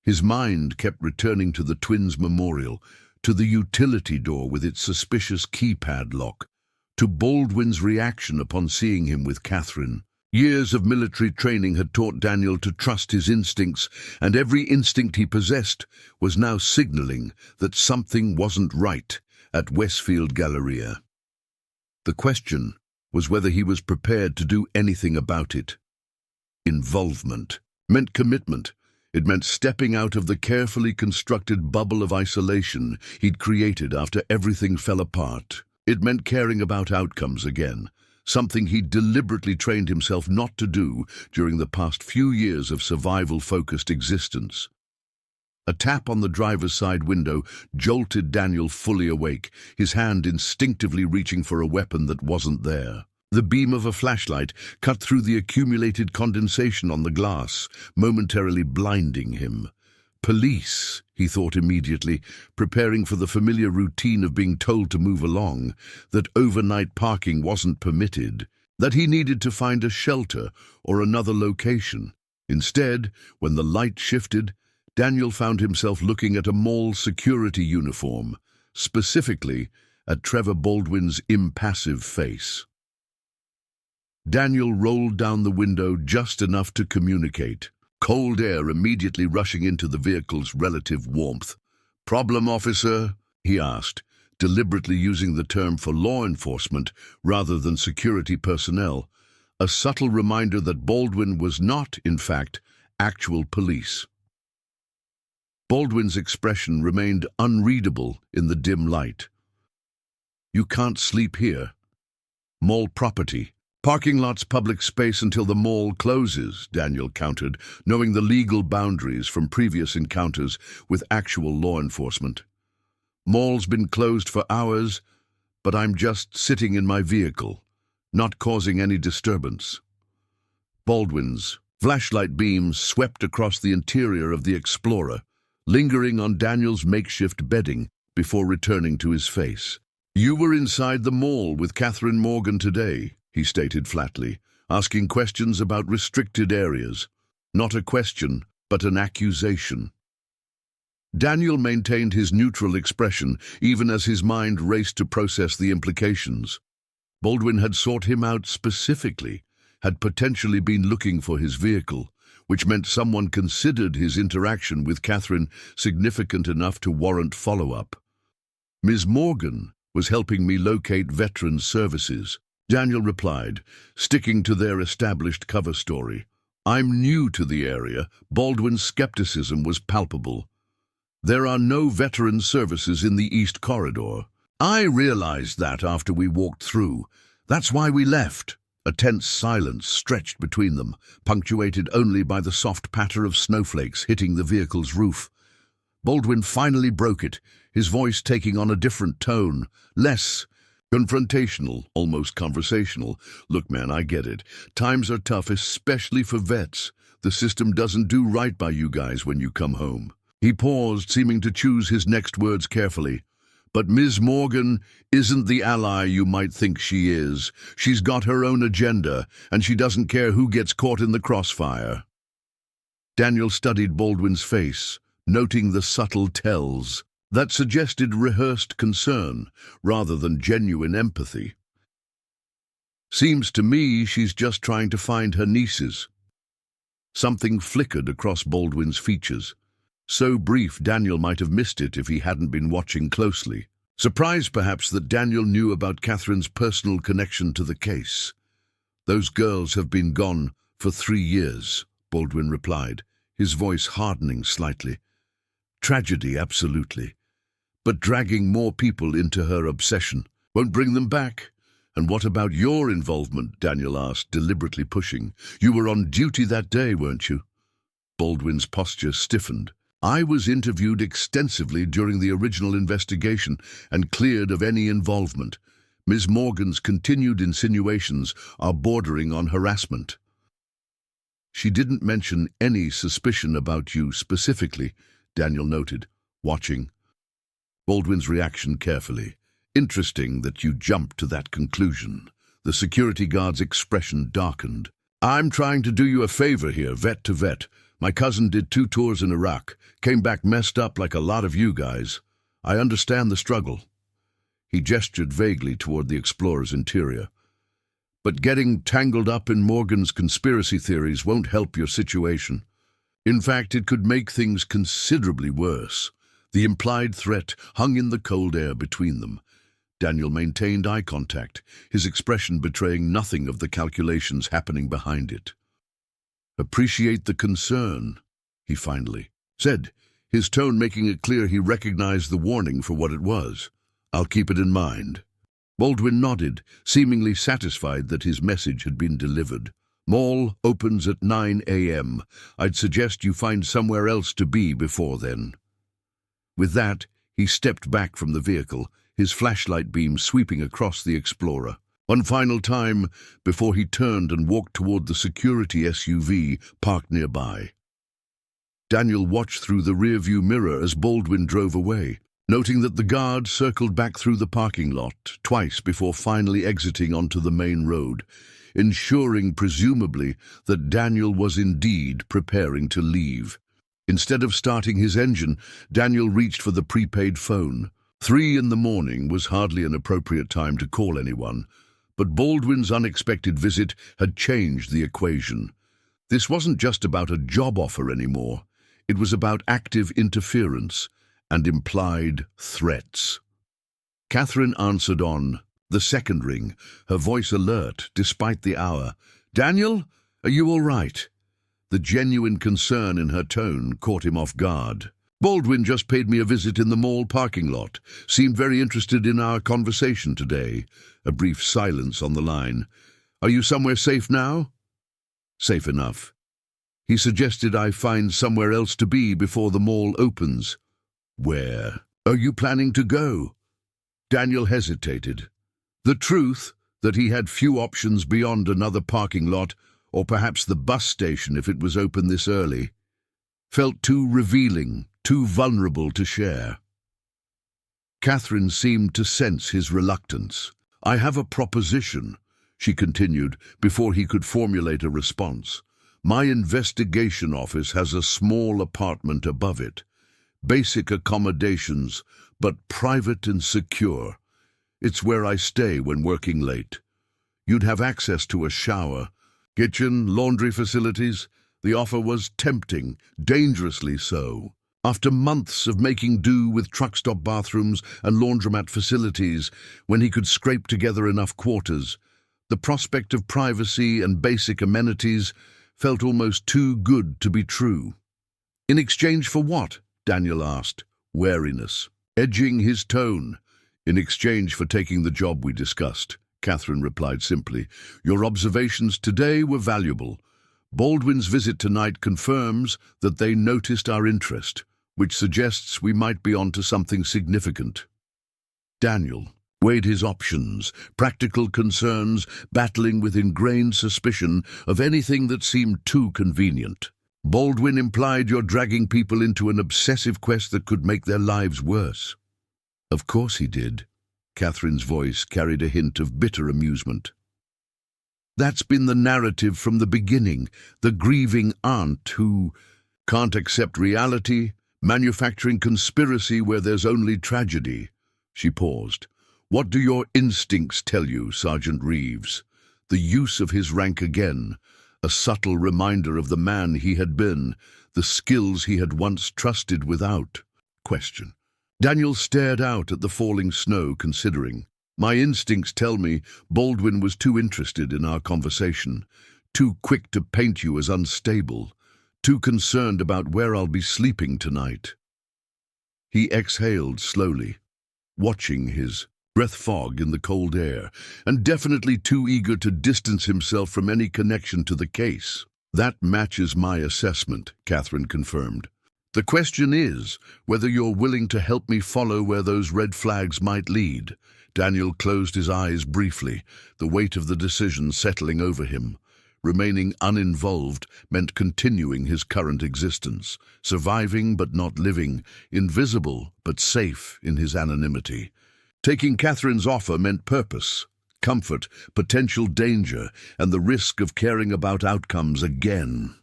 His mind kept returning to the twins' memorial, to the utility door with its suspicious keypad lock, to Baldwin's reaction upon seeing him with Catherine. Years of military training had taught Daniel to trust his instincts, and every instinct he possessed was now signaling that something wasn't right at Westfield Galleria. The question was whether he was prepared to do anything about it. Involvement meant commitment. It meant stepping out of the carefully constructed bubble of isolation he'd created after everything fell apart. It meant caring about outcomes again, something he'd deliberately trained himself not to do during the past few years of survival-focused existence. A tap on the driver's side window jolted Daniel fully awake, his hand instinctively reaching for a weapon that wasn't there. The beam of a flashlight cut through the accumulated condensation on the glass, momentarily blinding him. Police, he thought immediately, preparing for the familiar routine of being told to move along, that overnight parking wasn't permitted, that he needed to find a shelter or another location. Instead, when the light shifted, Daniel found himself looking at a mall security uniform, specifically at Trevor Baldwin's impassive face. Daniel rolled down the window just enough to communicate, cold air immediately rushing into the vehicle's relative warmth. "Problem, officer?" he asked, deliberately using the term for law enforcement rather than security personnel, a subtle reminder that Baldwin was not, in fact, actual police. Baldwin's expression remained unreadable in the dim light. "You can't sleep here. Mall property. Parking lot's public space until the mall closes," Daniel countered, knowing the legal boundaries from previous encounters with actual law enforcement. "Mall's been closed for hours, but I'm just sitting in my vehicle, not causing any disturbance." Baldwin's flashlight beams swept across the interior of the Explorer, lingering on Daniel's makeshift bedding before returning to his face. "You were inside the mall with Catherine Morgan today," he stated flatly, asking questions about restricted areas. Not a question, but an accusation. Daniel maintained his neutral expression, even as his mind raced to process the implications. Baldwin had sought him out specifically, had potentially been looking for his vehicle, which meant someone considered his interaction with Catherine significant enough to warrant follow-up. "Ms. Morgan was helping me locate veterans services," Daniel replied, sticking to their established cover story. "I'm new to the area." Baldwin's skepticism was palpable. "There are no veteran services in the East Corridor." "I realized that after we walked through. That's why we left." A tense silence stretched between them, punctuated only by the soft patter of snowflakes hitting the vehicle's roof. Baldwin finally broke it, his voice taking on a different tone, less confrontational, almost conversational. "Look, man, I get it. Times are tough, especially for vets. The system doesn't do right by you guys when you come home." He paused, seeming to choose his next words carefully. But Ms. Morgan isn't the ally you might think she is. She's got her own agenda, and she doesn't care who gets caught in the crossfire. Daniel studied Baldwin's face, noting the subtle tells that suggested rehearsed concern rather than genuine empathy. Seems to me she's just trying to find her nieces. Something flickered across Baldwin's features. So brief Daniel might have missed it if he hadn't been watching closely. Surprised perhaps that Daniel knew about Catherine's personal connection to the case. "Those girls have been gone for 3 years, Baldwin replied, his voice hardening slightly. Tragedy, absolutely. But dragging more people into her obsession won't bring them back. And what about your involvement? Daniel asked, deliberately pushing. You were on duty that day, weren't you? Baldwin's posture stiffened. I was interviewed extensively during the original investigation and cleared of any involvement. Ms. Morgan's continued insinuations are bordering on harassment. She didn't mention any suspicion about you specifically, Daniel noted, watching Baldwin's reaction carefully. Interesting that you jumped to that conclusion. The security guard's expression darkened. I'm trying to do you a favor here, vet to vet. My cousin did 2 tours in Iraq, came back messed up like a lot of you guys. I understand the struggle. He gestured vaguely toward the explorer's interior. But getting tangled up in Morgan's conspiracy theories won't help your situation. In fact, it could make things considerably worse. The implied threat hung in the cold air between them. Daniel maintained eye contact, his expression betraying nothing of the calculations happening behind it. Appreciate the concern, he finally said, his tone making it clear he recognized the warning for what it was. I'll keep it in mind. Baldwin nodded, seemingly satisfied that his message had been delivered. Mall opens at 9 a.m. I'd suggest you find somewhere else to be before then. With that, he stepped back from the vehicle, his flashlight beam sweeping across the Explorer. One final time before he turned and walked toward the security SUV parked nearby. Daniel watched through the rearview mirror as Baldwin drove away, noting that the guard circled back through the parking lot twice before finally exiting onto the main road, ensuring presumably that Daniel was indeed preparing to leave. Instead of starting his engine, Daniel reached for the prepaid phone. 3 in the morning was hardly an appropriate time to call anyone, but Baldwin's unexpected visit had changed the equation. This wasn't just about a job offer anymore. It was about active interference and implied threats. Catherine answered on the second ring, her voice alert despite the hour. Daniel, are you all right? The genuine concern in her tone caught him off guard. Baldwin just paid me a visit in the mall parking lot. Seemed very interested in our conversation today. A brief silence on the line. Are you somewhere safe now? Safe enough. He suggested I find somewhere else to be before the mall opens. Where are you planning to go? Daniel hesitated. The truth that he had few options beyond another parking lot, or perhaps the bus station if it was open this early, felt too revealing, too vulnerable to share. Catherine seemed to sense his reluctance. I have a proposition, she continued before he could formulate a response. My investigation office has a small apartment above it. Basic accommodations, but private and secure. It's where I stay when working late. You'd have access to a shower, kitchen, laundry facilities. The offer was tempting, dangerously so. After months of making do with truck stop bathrooms and laundromat facilities, when he could scrape together enough quarters, the prospect of privacy and basic amenities felt almost too good to be true. In exchange for what? Daniel asked, wariness edging his tone. In exchange for taking the job we discussed, Catherine replied simply. Your observations today were valuable. Baldwin's visit tonight confirms that they noticed our interest, which suggests we might be onto something significant. Daniel weighed his options, practical concerns, battling with ingrained suspicion of anything that seemed too convenient. Baldwin implied you're dragging people into an obsessive quest that could make their lives worse. Of course he did. Catherine's voice carried a hint of bitter amusement. That's been the narrative from the beginning, the grieving aunt who can't accept reality, manufacturing conspiracy where there's only tragedy. She paused. What do your instincts tell you, Sergeant Reeves? The use of his rank again, a subtle reminder of the man he had been, the skills he had once trusted without question. Daniel stared out at the falling snow, considering. My instincts tell me Baldwin was too interested in our conversation, too quick to paint you as unstable, too concerned about where I'll be sleeping tonight. He exhaled slowly, watching his breath fog in the cold air, and definitely too eager to distance himself from any connection to the case. That matches my assessment, Catherine confirmed. The question is whether you're willing to help me follow where those red flags might lead. Daniel closed his eyes briefly, the weight of the decision settling over him. Remaining uninvolved meant continuing his current existence, surviving but not living, invisible but safe in his anonymity. Taking Catherine's offer meant purpose, comfort, potential danger, and the risk of caring about outcomes again.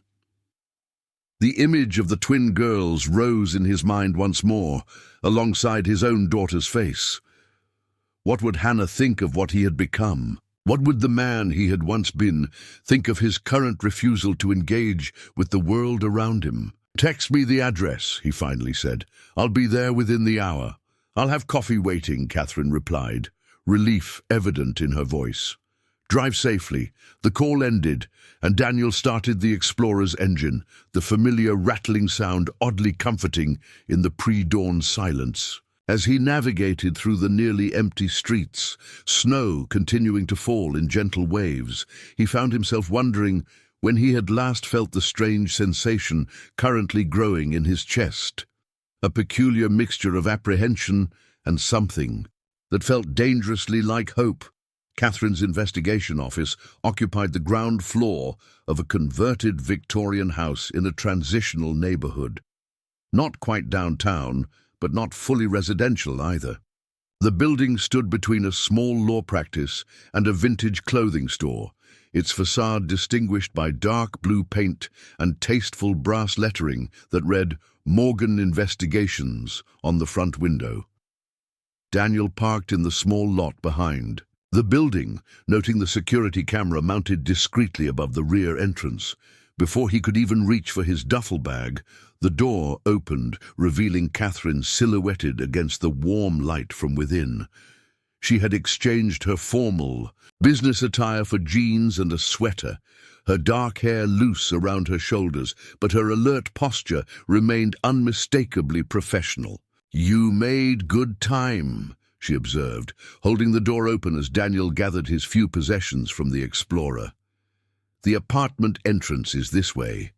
The image of the twin girls rose in his mind once more, alongside his own daughter's face. What would Hannah think of what he had become? What would the man he had once been think of his current refusal to engage with the world around him? Text me the address, he finally said. I'll be there within the hour. I'll have coffee waiting, Catherine replied, relief evident in her voice. Drive safely. The call ended, and Daniel started the Explorer's engine, the familiar rattling sound oddly comforting in the pre-dawn silence. As he navigated through the nearly empty streets, snow continuing to fall in gentle waves, he found himself wondering when he had last felt the strange sensation currently growing in his chest. A peculiar mixture of apprehension and something that felt dangerously like hope. Catherine's investigation office occupied the ground floor of a converted Victorian house in a transitional neighborhood. Not quite downtown, but not fully residential either. The building stood between a small law practice and a vintage clothing store, its facade distinguished by dark blue paint and tasteful brass lettering that read Morgan Investigations on the front window. Daniel parked in the small lot behind the building, noting the security camera mounted discreetly above the rear entrance. Before he could even reach for his duffel bag, the door opened, revealing Catherine silhouetted against the warm light from within. She had exchanged her formal business attire for jeans and a sweater, her dark hair loose around her shoulders, but her alert posture remained unmistakably professional. You made good time, she observed, holding the door open as Daniel gathered his few possessions from the Explorer. The apartment entrance is this way.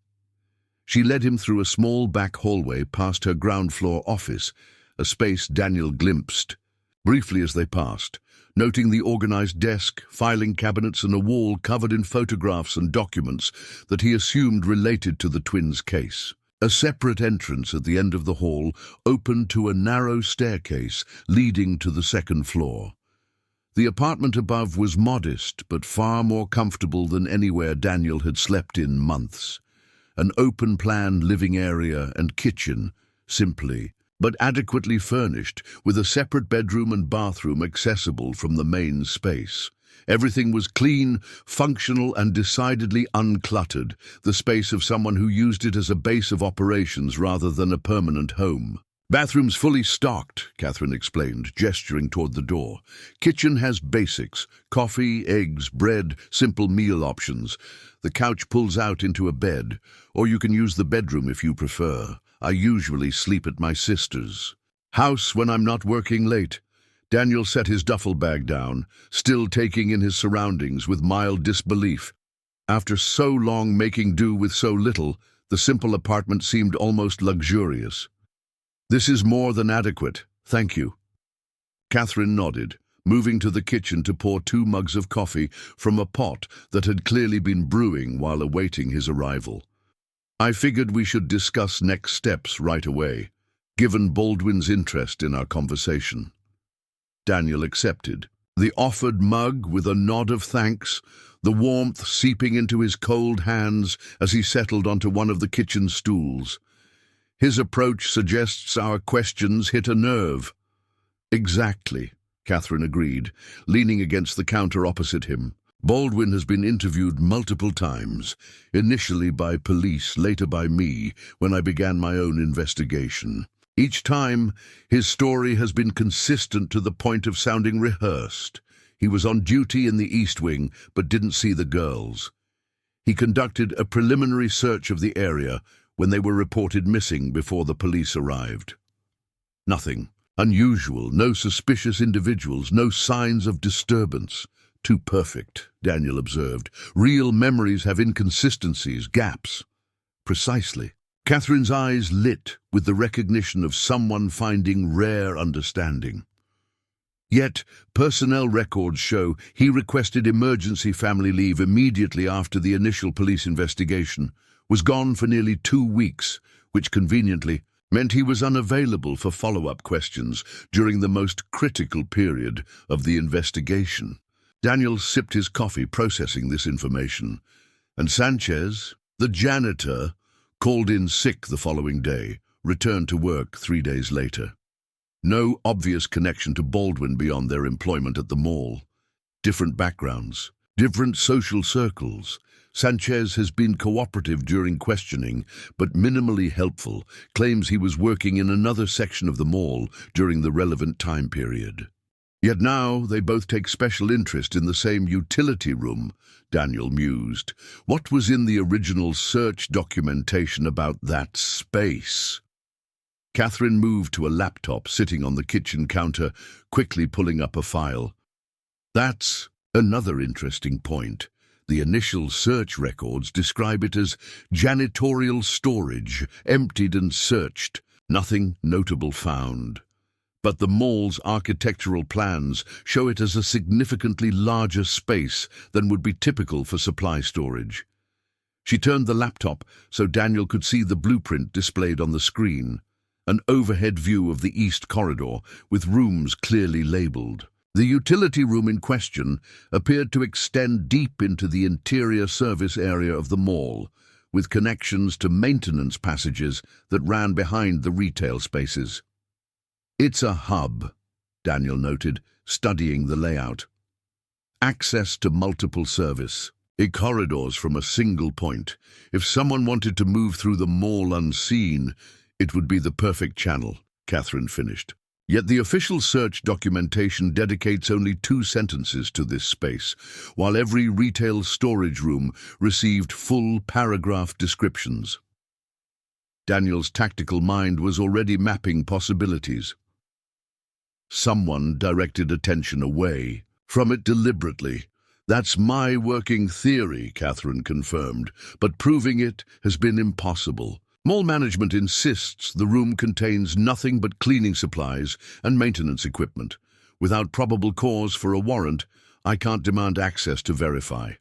She led him through a small back hallway past her ground floor office, a space Daniel glimpsed briefly as they passed, noting the organized desk, filing cabinets, and a wall covered in photographs and documents that he assumed related to the twins' case. A separate entrance at the end of the hall opened to a narrow staircase leading to the second floor. The apartment above was modest, but far more comfortable than anywhere Daniel had slept in months. An open-plan living area and kitchen, simply but adequately furnished, with a separate bedroom and bathroom accessible from the main space. Everything was clean, functional, and decidedly uncluttered, the space of someone who used it as a base of operations rather than a permanent home. Bathroom's fully stocked, Catherine explained, gesturing toward the door. Kitchen has basics: coffee, eggs, bread, simple meal options. The couch pulls out into a bed, or you can use the bedroom if you prefer. I usually sleep at my sister's house when I'm not working late. Daniel set his duffel bag down, still taking in his surroundings with mild disbelief. After so long making do with so little, the simple apartment seemed almost luxurious. This is more than adequate, thank you. Catherine nodded, moving to the kitchen to pour 2 mugs of coffee from a pot that had clearly been brewing while awaiting his arrival. I figured we should discuss next steps right away, given Baldwin's interest in our conversation. Daniel accepted, the offered mug with a nod of thanks, the warmth seeping into his cold hands as he settled onto one of the kitchen stools. His approach suggests our questions hit a nerve. Exactly, Catherine agreed, leaning against the counter opposite him. Baldwin has been interviewed multiple times, initially by police, later by me, when I began my own investigation. Each time, his story has been consistent to the point of sounding rehearsed. He was on duty in the East Wing, but didn't see the girls. He conducted a preliminary search of the area when they were reported missing before the police arrived. Nothing unusual, no suspicious individuals, no signs of disturbance. Too perfect, Daniel observed. Real memories have inconsistencies, gaps. Precisely. Catherine's eyes lit with the recognition of someone finding rare understanding. Yet, personnel records show he requested emergency family leave immediately after the initial police investigation, was gone for nearly 2 weeks, which conveniently meant he was unavailable for follow-up questions during the most critical period of the investigation. Daniel sipped his coffee, processing this information, and Sanchez, the janitor, called in sick the following day, returned to work 3 days later. No obvious connection to Baldwin beyond their employment at the mall. Different backgrounds, different social circles. Sanchez has been cooperative during questioning, but minimally helpful, claims he was working in another section of the mall during the relevant time period. Yet now they both take special interest in the same utility room, Daniel mused. What was in the original search documentation about that space? Catherine moved to a laptop sitting on the kitchen counter, quickly pulling up a file. That's another interesting point. The initial search records describe it as janitorial storage, emptied and searched. Nothing notable found. But the mall's architectural plans show it as a significantly larger space than would be typical for supply storage. She turned the laptop so Daniel could see the blueprint displayed on the screen, an overhead view of the east corridor with rooms clearly labeled. The utility room in question appeared to extend deep into the interior service area of the mall, with connections to maintenance passages that ran behind the retail spaces. It's a hub, Daniel noted, studying the layout. Access to multiple service. Corridors from a single point. If someone wanted to move through the mall unseen, it would be the perfect channel, Catherine finished. Yet the official search documentation dedicates only 2 sentences to this space, while every retail storage room received full paragraph descriptions. Daniel's tactical mind was already mapping possibilities. Someone directed attention away from it deliberately. That's my working theory, Catherine confirmed, but proving it has been impossible. Mall management insists the room contains nothing but cleaning supplies and maintenance equipment. Without probable cause for a warrant, I can't demand access to verify.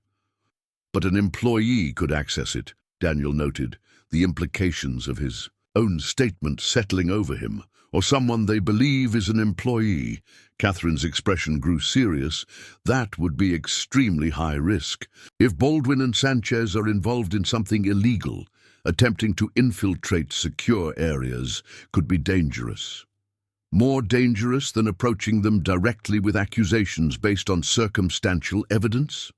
But an employee could access it, Daniel noted, the implications of his own statement settling over him. Or someone they believe is an employee. Catherine's expression grew serious. That would be extremely high risk. If Baldwin and Sanchez are involved in something illegal, attempting to infiltrate secure areas could be dangerous. More dangerous than approaching them directly with accusations based on circumstantial evidence?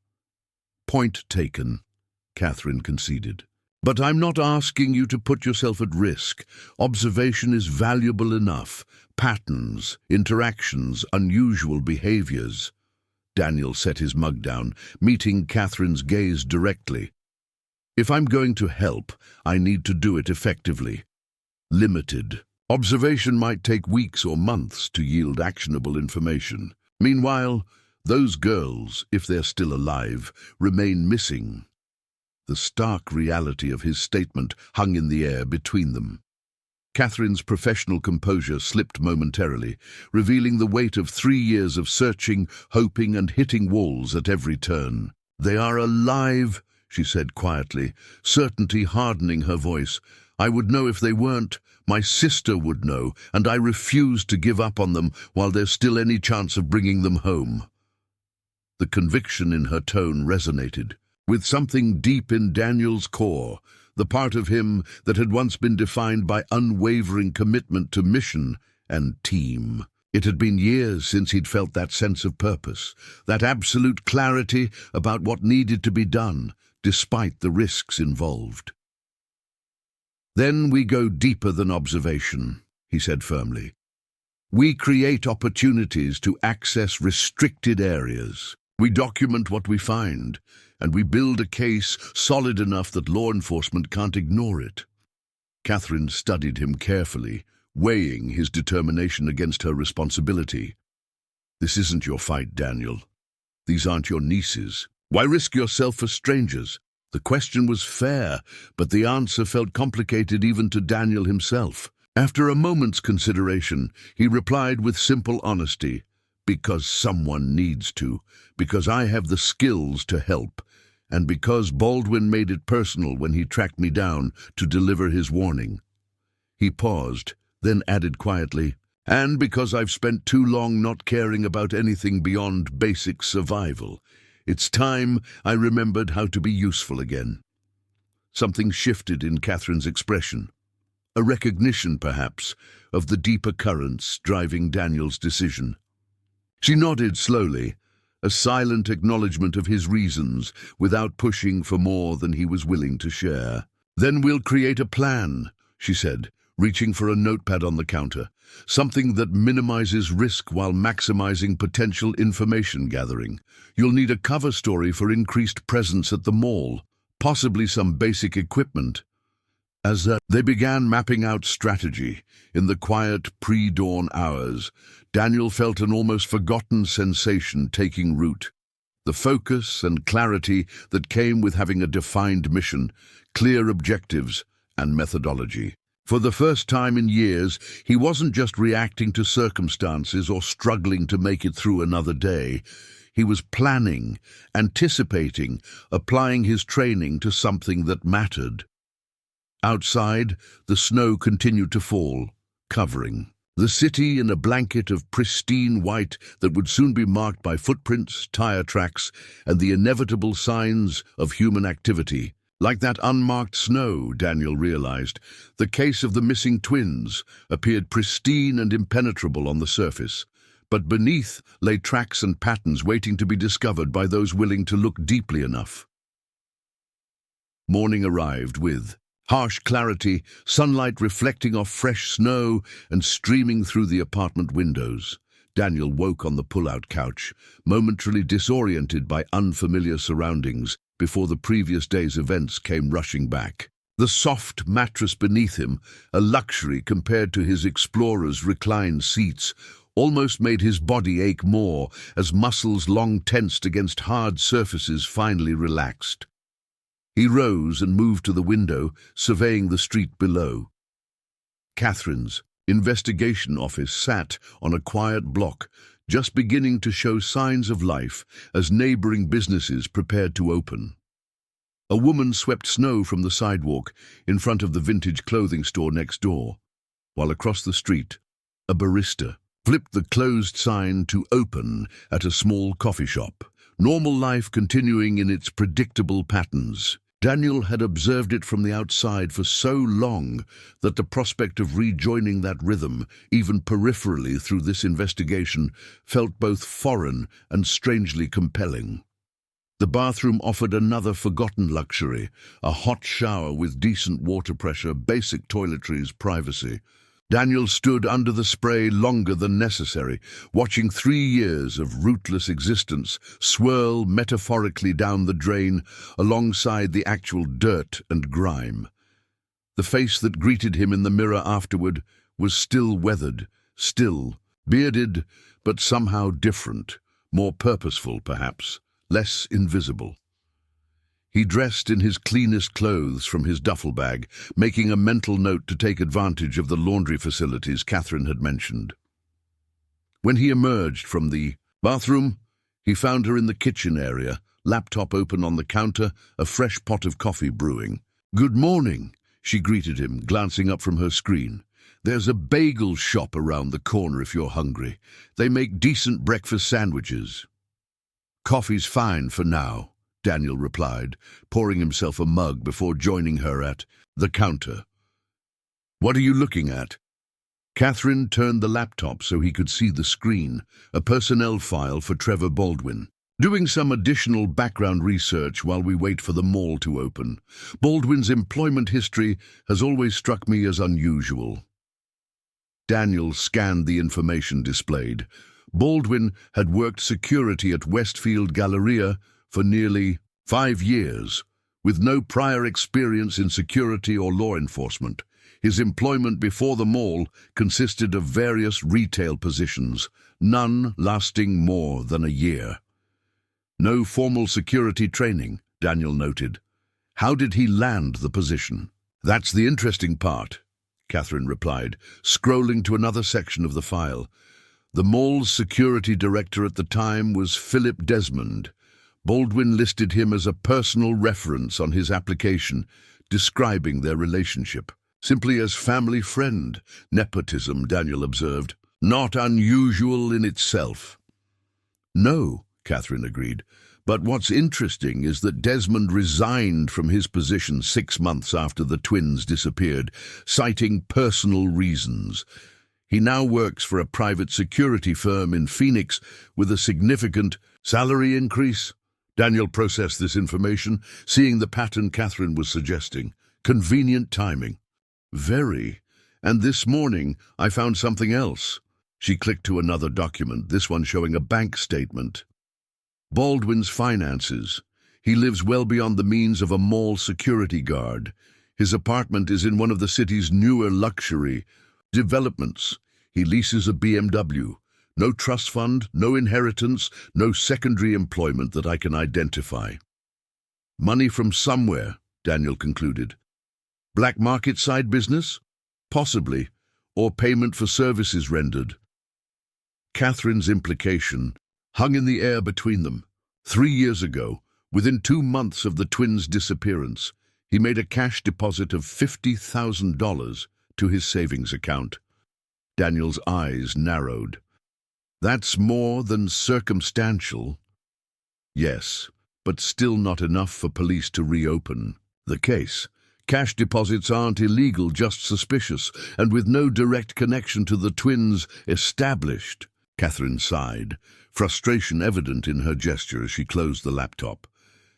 Point taken, Catherine conceded. But I'm not asking you to put yourself at risk. Observation is valuable enough. Patterns, interactions, unusual behaviors. Daniel set his mug down, meeting Catherine's gaze directly. If I'm going to help, I need to do it effectively. Limited. Observation might take weeks or months to yield actionable information. Meanwhile, those girls, if they're still alive, remain missing. The stark reality of his statement hung in the air between them. Catherine's professional composure slipped momentarily, revealing the weight of 3 years of searching, hoping, and hitting walls at every turn. They are alive, she said quietly, certainty hardening her voice. "I would know if they weren't. My sister would know, and I refuse to give up on them while there's still any chance of bringing them home." The conviction in her tone resonated with something deep in Daniel's core, the part of him that had once been defined by unwavering commitment to mission and team. It had been years since he'd felt that sense of purpose, that absolute clarity about what needed to be done, despite the risks involved. "Then we go deeper than observation," he said firmly. "We create opportunities to access restricted areas. We document what we find, and we build a case solid enough that law enforcement can't ignore it." Catherine studied him carefully, weighing his determination against her responsibility. "This isn't your fight, Daniel. These aren't your nieces. Why risk yourself for strangers?" The question was fair, but the answer felt complicated even to Daniel himself. After a moment's consideration, he replied with simple honesty, "Because someone needs to, because I have the skills to help, and because Baldwin made it personal when he tracked me down to deliver his warning." He paused, then added quietly, "And because I've spent too long not caring about anything beyond basic survival. It's time I remembered how to be useful again." Something shifted in Catherine's expression. A recognition, perhaps, of the deeper currents driving Daniel's decision. She nodded slowly, a silent acknowledgement of his reasons, without pushing for more than he was willing to share. "Then we'll create a plan," she said, reaching for a notepad on the counter, "something that minimizes risk while maximizing potential information gathering. You'll need a cover story for increased presence at the mall, possibly some basic equipment." As they began mapping out strategy in the quiet pre-dawn hours, Daniel felt an almost forgotten sensation taking root. The focus and clarity that came with having a defined mission, clear objectives, and methodology. For the first time in years, he wasn't just reacting to circumstances or struggling to make it through another day. He was planning, anticipating, applying his training to something that mattered. Outside, the snow continued to fall, covering the city in a blanket of pristine white that would soon be marked by footprints, tire tracks, and the inevitable signs of human activity. Like that unmarked snow, Daniel realized, the case of the missing twins appeared pristine and impenetrable on the surface, but beneath lay tracks and patterns waiting to be discovered by those willing to look deeply enough. Morning arrived with harsh clarity, sunlight reflecting off fresh snow and streaming through the apartment windows. Daniel woke on the pull-out couch, momentarily disoriented by unfamiliar surroundings before the previous day's events came rushing back. The soft mattress beneath him, a luxury compared to his explorer's reclined seats, almost made his body ache more as muscles long tensed against hard surfaces finally relaxed. He rose and moved to the window, surveying the street below. Catherine's investigation office sat on a quiet block, just beginning to show signs of life as neighboring businesses prepared to open. A woman swept snow from the sidewalk in front of the vintage clothing store next door, while across the street, a barista flipped the closed sign to open at a small coffee shop, normal life continuing in its predictable patterns. Daniel had observed it from the outside for so long that the prospect of rejoining that rhythm, even peripherally through this investigation, felt both foreign and strangely compelling. The bathroom offered another forgotten luxury, a hot shower with decent water pressure, basic toiletries, privacy. Daniel stood under the spray longer than necessary, watching 3 years of rootless existence swirl metaphorically down the drain alongside the actual dirt and grime. The face that greeted him in the mirror afterward was still weathered, still, bearded, but somehow different, more purposeful perhaps, less invisible. He dressed in his cleanest clothes from his duffel bag, making a mental note to take advantage of the laundry facilities Catherine had mentioned. When he emerged from the bathroom, he found her in the kitchen area, laptop open on the counter, a fresh pot of coffee brewing. "Good morning," she greeted him, glancing up from her screen. "There's a bagel shop around the corner if you're hungry. They make decent breakfast sandwiches." "Coffee's fine for now," Daniel replied, pouring himself a mug before joining her at the counter. "What are you looking at?" Catherine turned the laptop so he could see the screen, a personnel file for Trevor Baldwin. "Doing some additional background research while we wait for the mall to open. Baldwin's employment history has always struck me as unusual." Daniel scanned the information displayed. Baldwin had worked security at Westfield Galleria for nearly 5 years, with no prior experience in security or law enforcement. His employment before the mall consisted of various retail positions, none lasting more than a year. "No formal security training," Daniel noted. "How did he land the position?" "That's the interesting part," Catherine replied, scrolling to another section of the file. "The mall's security director at the time was Philip Desmond. Baldwin listed him as a personal reference on his application, describing their relationship. Simply as family friend. Nepotism," Daniel observed. "Not unusual in itself." "No," Catherine agreed. "But what's interesting is that Desmond resigned from his position 6 months after the twins disappeared, citing personal reasons. He now works for a private security firm in Phoenix with a significant salary increase." Daniel processed this information, seeing the pattern Catherine was suggesting. Convenient timing. "Very. And this morning I found something else." She clicked to another document, this one showing a bank statement. "Baldwin's finances. He lives well beyond the means of a mall security guard. His apartment is in one of the city's newer luxury developments. He leases a BMW. No trust fund, no inheritance, no secondary employment that I can identify." "Money from somewhere," Daniel concluded. "Black market side business? Possibly. Or payment for services rendered." Catherine's implication hung in the air between them. 3 years ago, within 2 months of the twins' disappearance, he made a cash deposit of $50,000 to his savings account. Daniel's eyes narrowed. "That's more than circumstantial." "Yes, but still not enough for police to reopen the case. Cash deposits aren't illegal, just suspicious, and with no direct connection to the twins established." Catherine sighed, frustration evident in her gesture as she closed the laptop.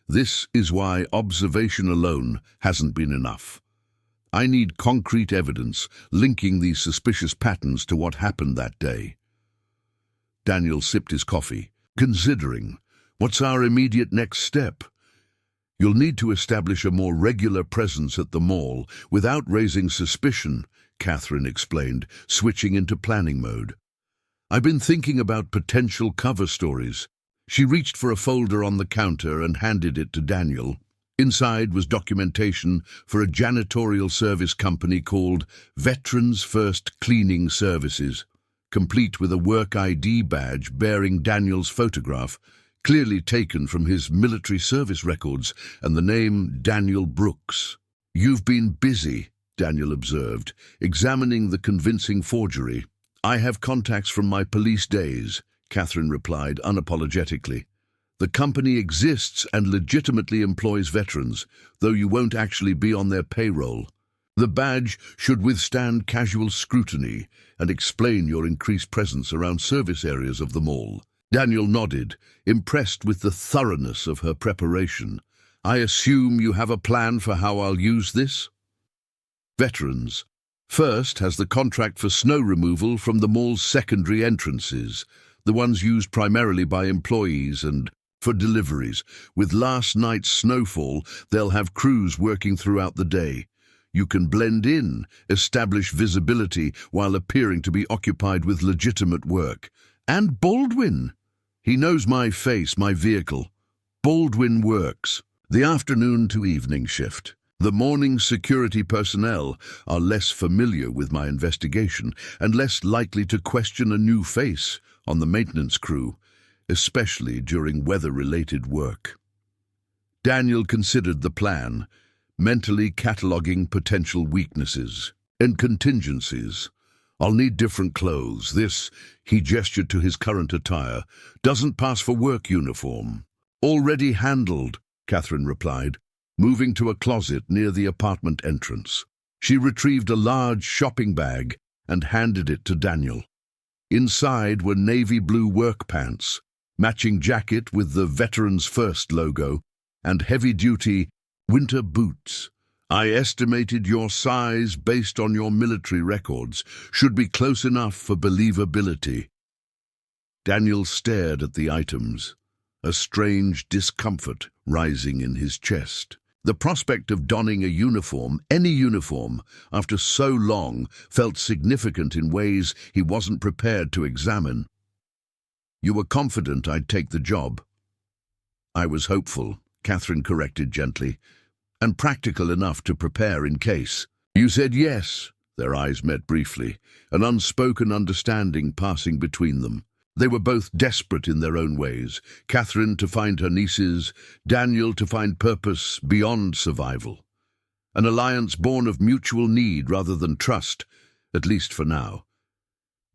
"This is why observation alone hasn't been enough. I need concrete evidence linking these suspicious patterns to what happened that day." Daniel sipped his coffee, considering, "What's our immediate next step?" "You'll need to establish a more regular presence at the mall without raising suspicion," Catherine explained, switching into planning mode. "I've been thinking about potential cover stories." She reached for a folder on the counter and handed it to Daniel. Inside was documentation for a janitorial service company called Veterans First Cleaning Services, complete with a work ID badge bearing Daniel's photograph, clearly taken from his military service records, and the name Daniel Brooks. "You've been busy," Daniel observed, examining the convincing forgery. "I have contacts from my police days," Catherine replied unapologetically. "The company exists and legitimately employs veterans, though you won't actually be on their payroll. The badge should withstand casual scrutiny and explain your increased presence around service areas of the mall." Daniel nodded, impressed with the thoroughness of her preparation. "I assume you have a plan for how I'll use this?" "Veterans First has the contract for snow removal from the mall's secondary entrances, the ones used primarily by employees and for deliveries. With last night's snowfall, they'll have crews working throughout the day. You can blend in, establish visibility while appearing to be occupied with legitimate work. And Baldwin! He knows my face, my vehicle. Baldwin works. The afternoon to evening shift. The morning security personnel are less familiar with my investigation and less likely to question a new face on the maintenance crew, especially during weather-related work." Daniel considered the plan, mentally cataloguing potential weaknesses and contingencies. I'll need different clothes. This, he gestured to his current attire, doesn't pass for work uniform. Already handled, Catherine replied, moving to a closet near the apartment entrance. She retrieved a large shopping bag and handed it to Daniel. Inside were navy blue work pants, matching jacket with the Veterans First logo, and heavy-duty winter boots. I estimated your size based on your military records. Should be close enough for believability. Daniel stared at the items, a strange discomfort rising in his chest. The prospect of donning a uniform, any uniform, after so long felt significant in ways he wasn't prepared to examine. You were confident I'd take the job. I was hopeful, Catherine corrected gently, and practical enough to prepare in case. You said yes. Their eyes met briefly, an unspoken understanding passing between them. They were both desperate in their own ways, Catherine to find her nieces, Daniel to find purpose beyond survival. An alliance born of mutual need rather than trust, at least for now.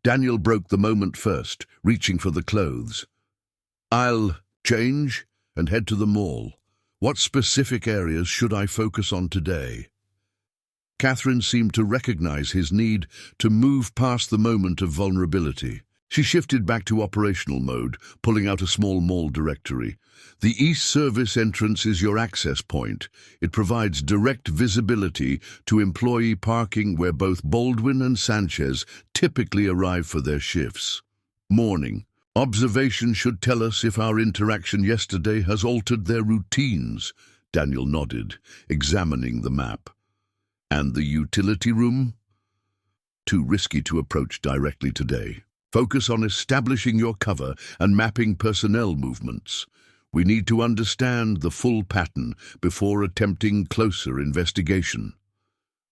Daniel broke the moment first, reaching for the clothes. I'll change and head to the mall. What specific areas should I focus on today? Catherine seemed to recognize his need to move past the moment of vulnerability. She shifted back to operational mode, pulling out a small mall directory. The East Service entrance is your access point. It provides direct visibility to employee parking where both Baldwin and Sanchez typically arrive for their shifts. Morning. Observation should tell us if our interaction yesterday has altered their routines. Daniel nodded, examining the map. And the utility room? Too risky to approach directly today. Focus on establishing your cover and mapping personnel movements. We need to understand the full pattern before attempting closer investigation.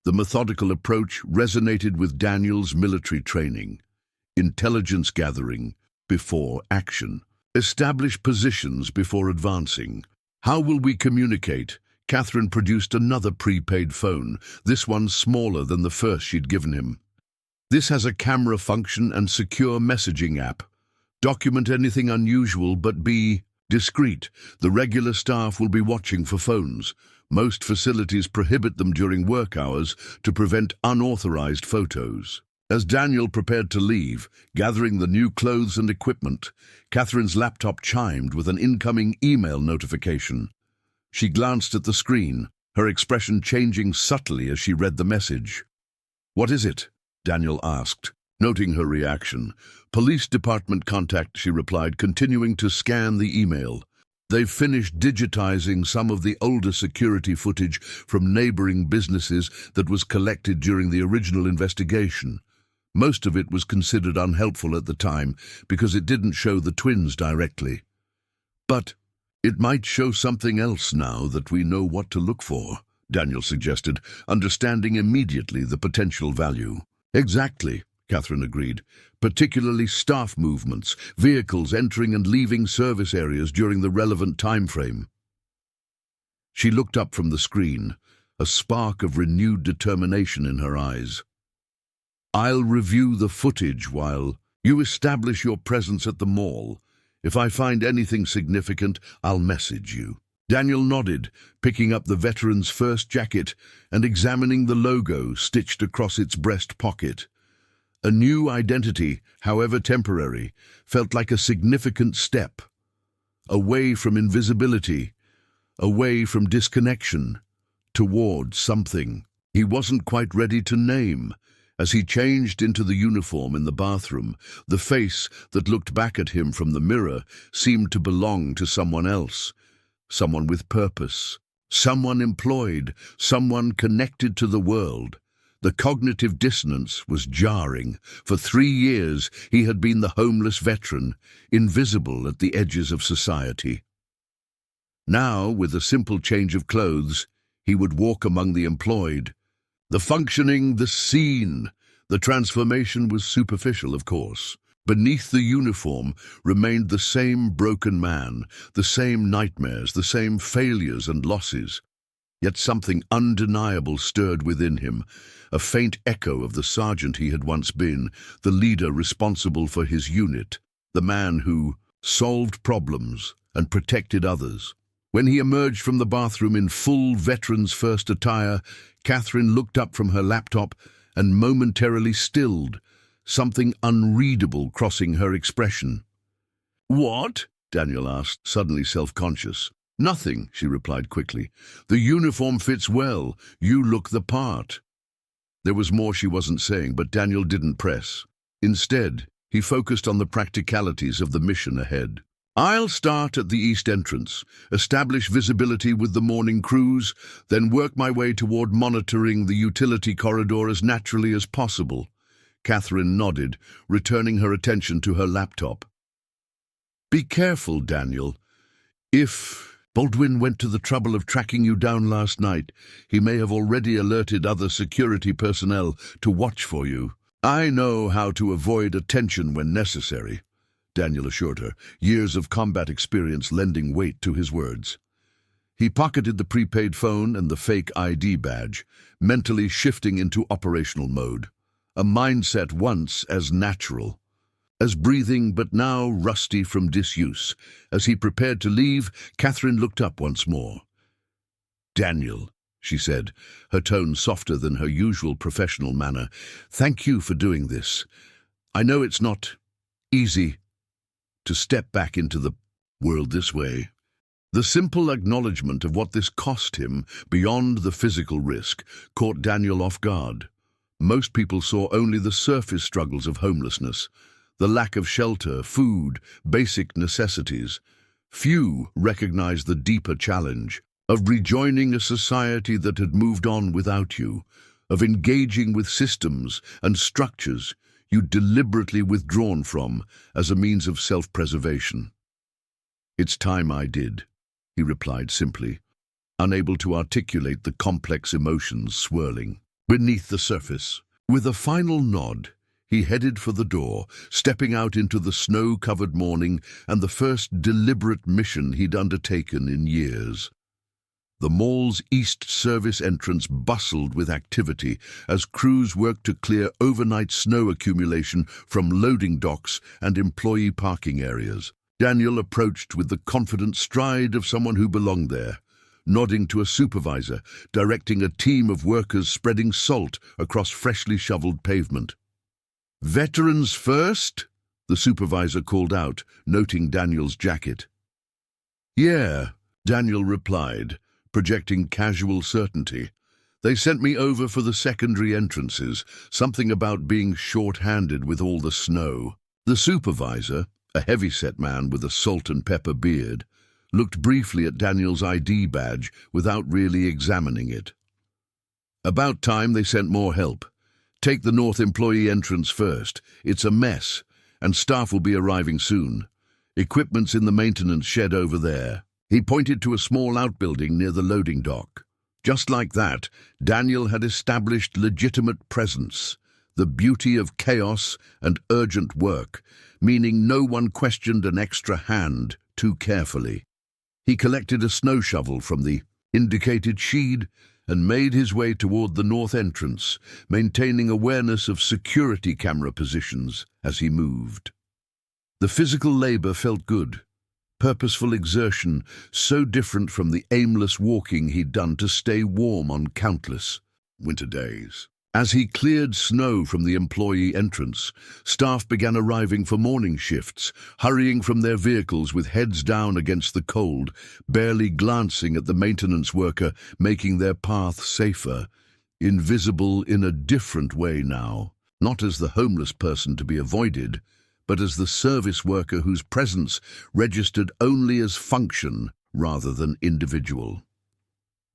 The methodical approach resonated with Daniel's military training. Intelligence gathering before action. Establish positions before advancing. How will we communicate? Catherine produced another prepaid phone, this one smaller than the first she'd given him. This has a camera function and secure messaging app. Document anything unusual, but be discreet. The regular staff will be watching for phones. Most facilities prohibit them during work hours to prevent unauthorized photos. As Daniel prepared to leave, gathering the new clothes and equipment, Catherine's laptop chimed with an incoming email notification. She glanced at the screen, her expression changing subtly as she read the message. "What is it?" Daniel asked, noting her reaction. "Police department contact," she replied, continuing to scan the email. "They've finished digitizing some of the older security footage from neighboring businesses that was collected during the original investigation. Most of it was considered unhelpful at the time because it didn't show the twins directly. But it might show something else now that we know what to look for," Daniel suggested, understanding immediately the potential value. "Exactly," Catherine agreed, "particularly staff movements, vehicles entering and leaving service areas during the relevant time frame." She looked up from the screen, a spark of renewed determination in her eyes. "I'll review the footage while you establish your presence at the mall. If I find anything significant, I'll message you." Daniel nodded, picking up the Veterans First jacket and examining the logo stitched across its breast pocket. A new identity, however temporary, felt like a significant step. Away from invisibility, away from disconnection, toward something he wasn't quite ready to name. As he changed into the uniform in the bathroom, the face that looked back at him from the mirror seemed to belong to someone else. Someone with purpose, someone employed, someone connected to the world. The cognitive dissonance was jarring. For 3 years, he had been the homeless veteran, invisible at the edges of society. Now, with a simple change of clothes, he would walk among the employed. The functioning, the scene. The transformation was superficial, of course. Beneath the uniform remained the same broken man, the same nightmares, the same failures and losses. Yet something undeniable stirred within him, a faint echo of the sergeant he had once been, the leader responsible for his unit, the man who solved problems and protected others. When he emerged from the bathroom in full veteran's first attire, Catherine looked up from her laptop and momentarily stilled, something unreadable crossing her expression. "What?" Daniel asked, suddenly self-conscious. "Nothing," she replied quickly. "The uniform fits well. You look the part." There was more she wasn't saying, but Daniel didn't press. Instead, he focused on the practicalities of the mission ahead. "I'll start at the east entrance, establish visibility with the morning crews, then work my way toward monitoring the utility corridor as naturally as possible." Catherine nodded, returning her attention to her laptop. "Be careful, Daniel. If Baldwin went to the trouble of tracking you down last night, he may have already alerted other security personnel to watch for you. I know how to avoid attention when necessary," Daniel assured her, years of combat experience lending weight to his words. He pocketed the prepaid phone and the fake ID badge, mentally shifting into operational mode, a mindset once as natural as breathing, but now rusty from disuse. As he prepared to leave, Catherine looked up once more. "Daniel," she said, her tone softer than her usual professional manner, "thank you for doing this. I know it's not easy to step back into the world this way." The simple acknowledgement of what this cost him, beyond the physical risk, caught Daniel off guard. Most people saw only the surface struggles of homelessness, the lack of shelter, food, basic necessities. Few recognized the deeper challenge of rejoining a society that had moved on without you, of engaging with systems and structures you'd deliberately withdrawn from as a means of self-preservation. "It's time I did," he replied simply, unable to articulate the complex emotions swirling beneath the surface. With a final nod, he headed for the door, stepping out into the snow-covered morning and the first deliberate mission he'd undertaken in years. The mall's East Service entrance bustled with activity as crews worked to clear overnight snow accumulation from loading docks and employee parking areas. Daniel approached with the confident stride of someone who belonged there, nodding to a supervisor, directing a team of workers spreading salt across freshly shoveled pavement. "Veterans first?" the supervisor called out, noting Daniel's jacket. "Yeah," Daniel replied, projecting casual certainty. "They sent me over for the secondary entrances, something about being short-handed with all the snow." The supervisor, a heavy-set man with a salt and pepper beard, looked briefly at Daniel's ID badge without really examining it. "About time they sent more help. Take the north employee entrance first. It's a mess, and staff will be arriving soon. Equipment's in the maintenance shed over there." He pointed to a small outbuilding near the loading dock. Just like that, Daniel had established legitimate presence, the beauty of chaos and urgent work, meaning no one questioned an extra hand too carefully. He collected a snow shovel from the indicated shed and made his way toward the north entrance, maintaining awareness of security camera positions as he moved. The physical labor felt good, purposeful exertion so different from the aimless walking he'd done to stay warm on countless winter days. As he cleared snow from the employee entrance, staff began arriving for morning shifts, hurrying from their vehicles with heads down against the cold, barely glancing at the maintenance worker, making their path safer, invisible in a different way now, not as the homeless person to be avoided, but as the service worker whose presence registered only as function rather than individual.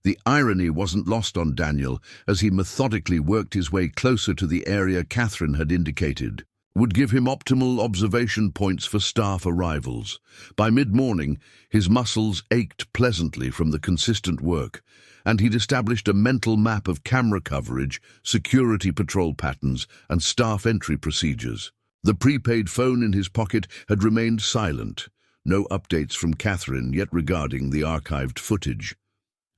The irony wasn't lost on Daniel as he methodically worked his way closer to the area Catherine had indicated would give him optimal observation points for staff arrivals. By mid-morning, his muscles ached pleasantly from the consistent work, and he'd established a mental map of camera coverage, security patrol patterns, and staff entry procedures. The prepaid phone in his pocket had remained silent. No updates from Catherine yet regarding the archived footage.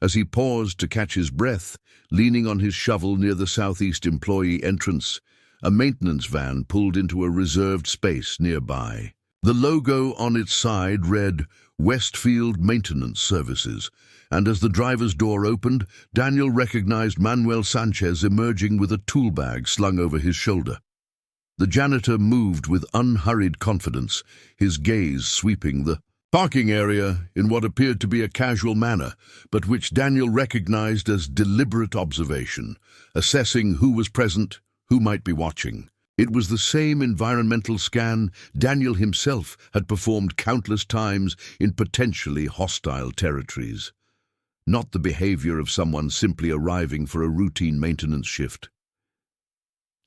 As he paused to catch his breath, leaning on his shovel near the southeast employee entrance, a maintenance van pulled into a reserved space nearby. The logo on its side read Westfield Maintenance Services, and as the driver's door opened, Daniel recognized Manuel Sanchez emerging with a tool bag slung over his shoulder. The janitor moved with unhurried confidence, his gaze sweeping the parking area in what appeared to be a casual manner, but which Daniel recognized as deliberate observation, assessing who was present, who might be watching. It was the same environmental scan Daniel himself had performed countless times in potentially hostile territories. Not the behavior of someone simply arriving for a routine maintenance shift.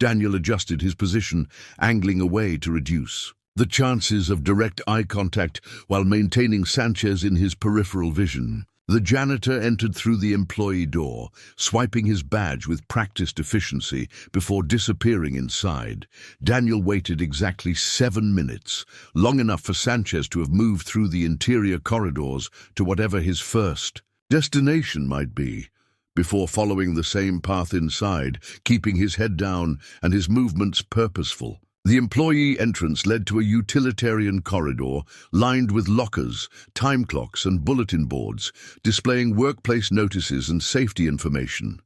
Daniel adjusted his position, angling away to reduce the chances of direct eye contact while maintaining Sanchez in his peripheral vision. The janitor entered through the employee door, swiping his badge with practiced efficiency before disappearing inside. Daniel waited exactly 7 minutes, long enough for Sanchez to have moved through the interior corridors to whatever his first destination might be, before following the same path inside, keeping his head down and his movements purposeful. The employee entrance led to a utilitarian corridor lined with lockers, time clocks, and bulletin boards, displaying workplace notices and safety information.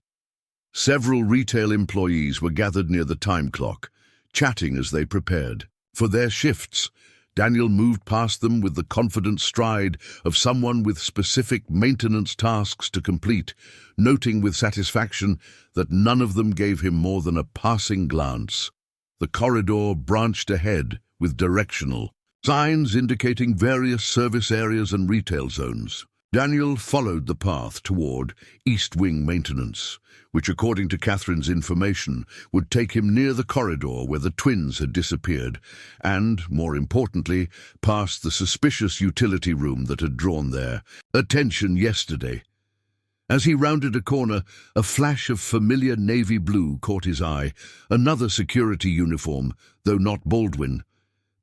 Several retail employees were gathered near the time clock, chatting as they prepared for their shifts. Daniel moved past them with the confident stride of someone with specific maintenance tasks to complete, noting with satisfaction that none of them gave him more than a passing glance. The corridor branched ahead with directional signs indicating various service areas and retail zones. Daniel followed the path toward East Wing Maintenance, which, according to Catherine's information, would take him near the corridor where the twins had disappeared and, more importantly, past the suspicious utility room that had drawn their attention yesterday. As he rounded a corner, a flash of familiar navy blue caught his eye, another security uniform, though not Baldwin.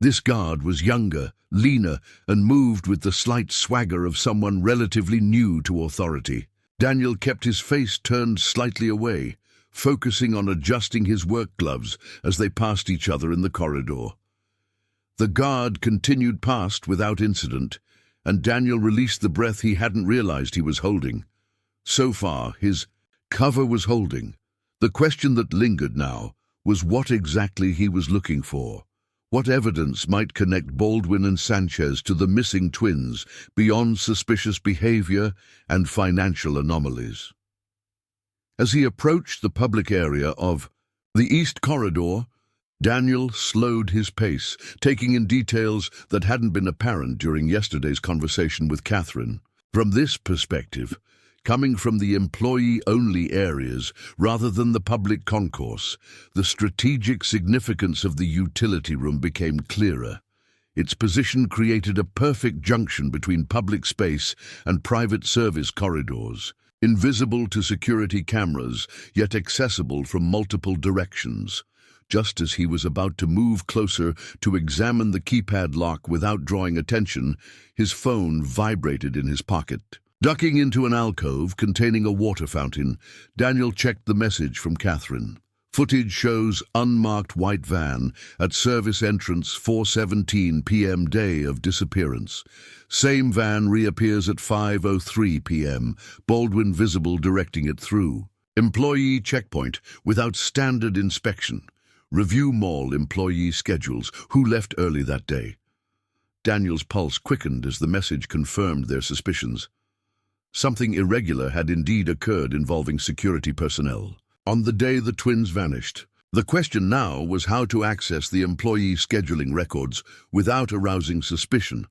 This guard was younger, leaner, and moved with the slight swagger of someone relatively new to authority. Daniel kept his face turned slightly away, focusing on adjusting his work gloves as they passed each other in the corridor. The guard continued past without incident, and Daniel released the breath he hadn't realized he was holding. So far, his cover was holding. The question that lingered now was what exactly he was looking for. What evidence might connect Baldwin and Sanchez to the missing twins beyond suspicious behavior and financial anomalies? As he approached the public area of the East Corridor, Daniel slowed his pace, taking in details that hadn't been apparent during yesterday's conversation with Catherine. From this perspective, coming from the employee-only areas rather than the public concourse, the strategic significance of the utility room became clearer. Its position created a perfect junction between public space and private service corridors, invisible to security cameras, yet accessible from multiple directions. Just as he was about to move closer to examine the keypad lock without drawing attention, his phone vibrated in his pocket. Ducking into an alcove containing a water fountain, Daniel checked the message from Catherine. Footage shows unmarked white van at service entrance 4:17 p.m. day of disappearance. Same van reappears at 5:03 p.m., Baldwin visible directing it through. Employee checkpoint without standard inspection. Review mall employee schedules, who left early that day. Daniel's pulse quickened as the message confirmed their suspicions. Something irregular had indeed occurred involving security personnel on the day the twins vanished. The question now was how to access the employee scheduling records without arousing suspicion.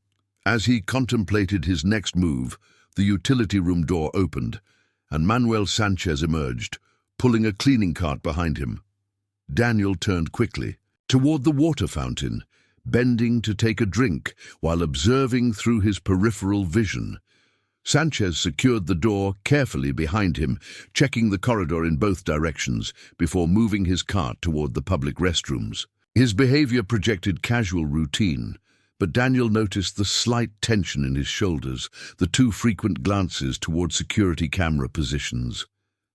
As he contemplated his next move, the utility room door opened, and Manuel Sanchez emerged, pulling a cleaning cart behind him. Daniel turned quickly toward the water fountain, bending to take a drink while observing through his peripheral vision. Sanchez secured the door carefully behind him, checking the corridor in both directions before moving his cart toward the public restrooms. His behavior projected casual routine, but Daniel noticed the slight tension in his shoulders, the too frequent glances toward security camera positions,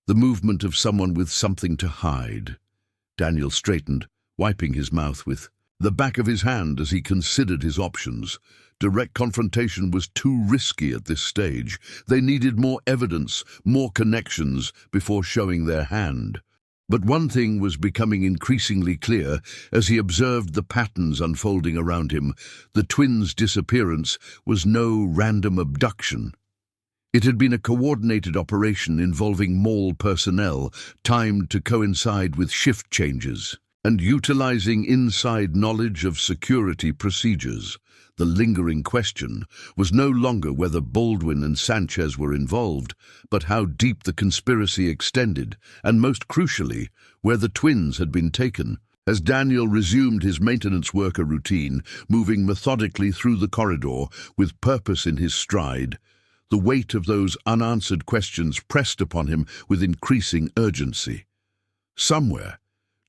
the movement of someone with something to hide. Daniel straightened, wiping his mouth with the back of his hand as he considered his options. Direct confrontation was too risky at this stage. They needed more evidence, more connections before showing their hand. But one thing was becoming increasingly clear as he observed the patterns unfolding around him. The twins' disappearance was no random abduction. It had been a coordinated operation involving mall personnel, timed to coincide with shift changes, and utilizing inside knowledge of security procedures. The lingering question was no longer whether Baldwin and Sanchez were involved, but how deep the conspiracy extended, and most crucially, where the twins had been taken. As Daniel resumed his maintenance worker routine, moving methodically through the corridor with purpose in his stride, the weight of those unanswered questions pressed upon him with increasing urgency. Somewhere,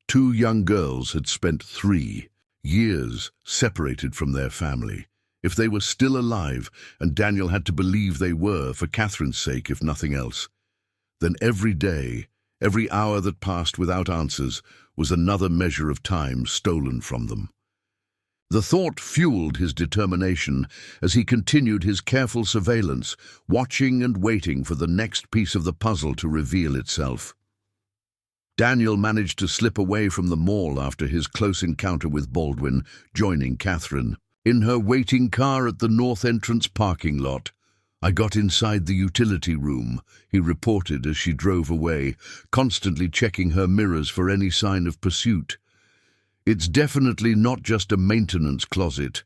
two young girls had spent 3 years separated from their family. If they were still alive, and Daniel had to believe they were for Catherine's sake if nothing else, then every day, every hour that passed without answers was another measure of time stolen from them. The thought fueled his determination as he continued his careful surveillance, watching and waiting for the next piece of the puzzle to reveal itself. Daniel managed to slip away from the mall after his close encounter with Baldwin, joining Catherine in her waiting car at the north entrance parking lot. "I got inside the utility room," he reported as she drove away, constantly checking her mirrors for any sign of pursuit. "It's definitely not just a maintenance closet.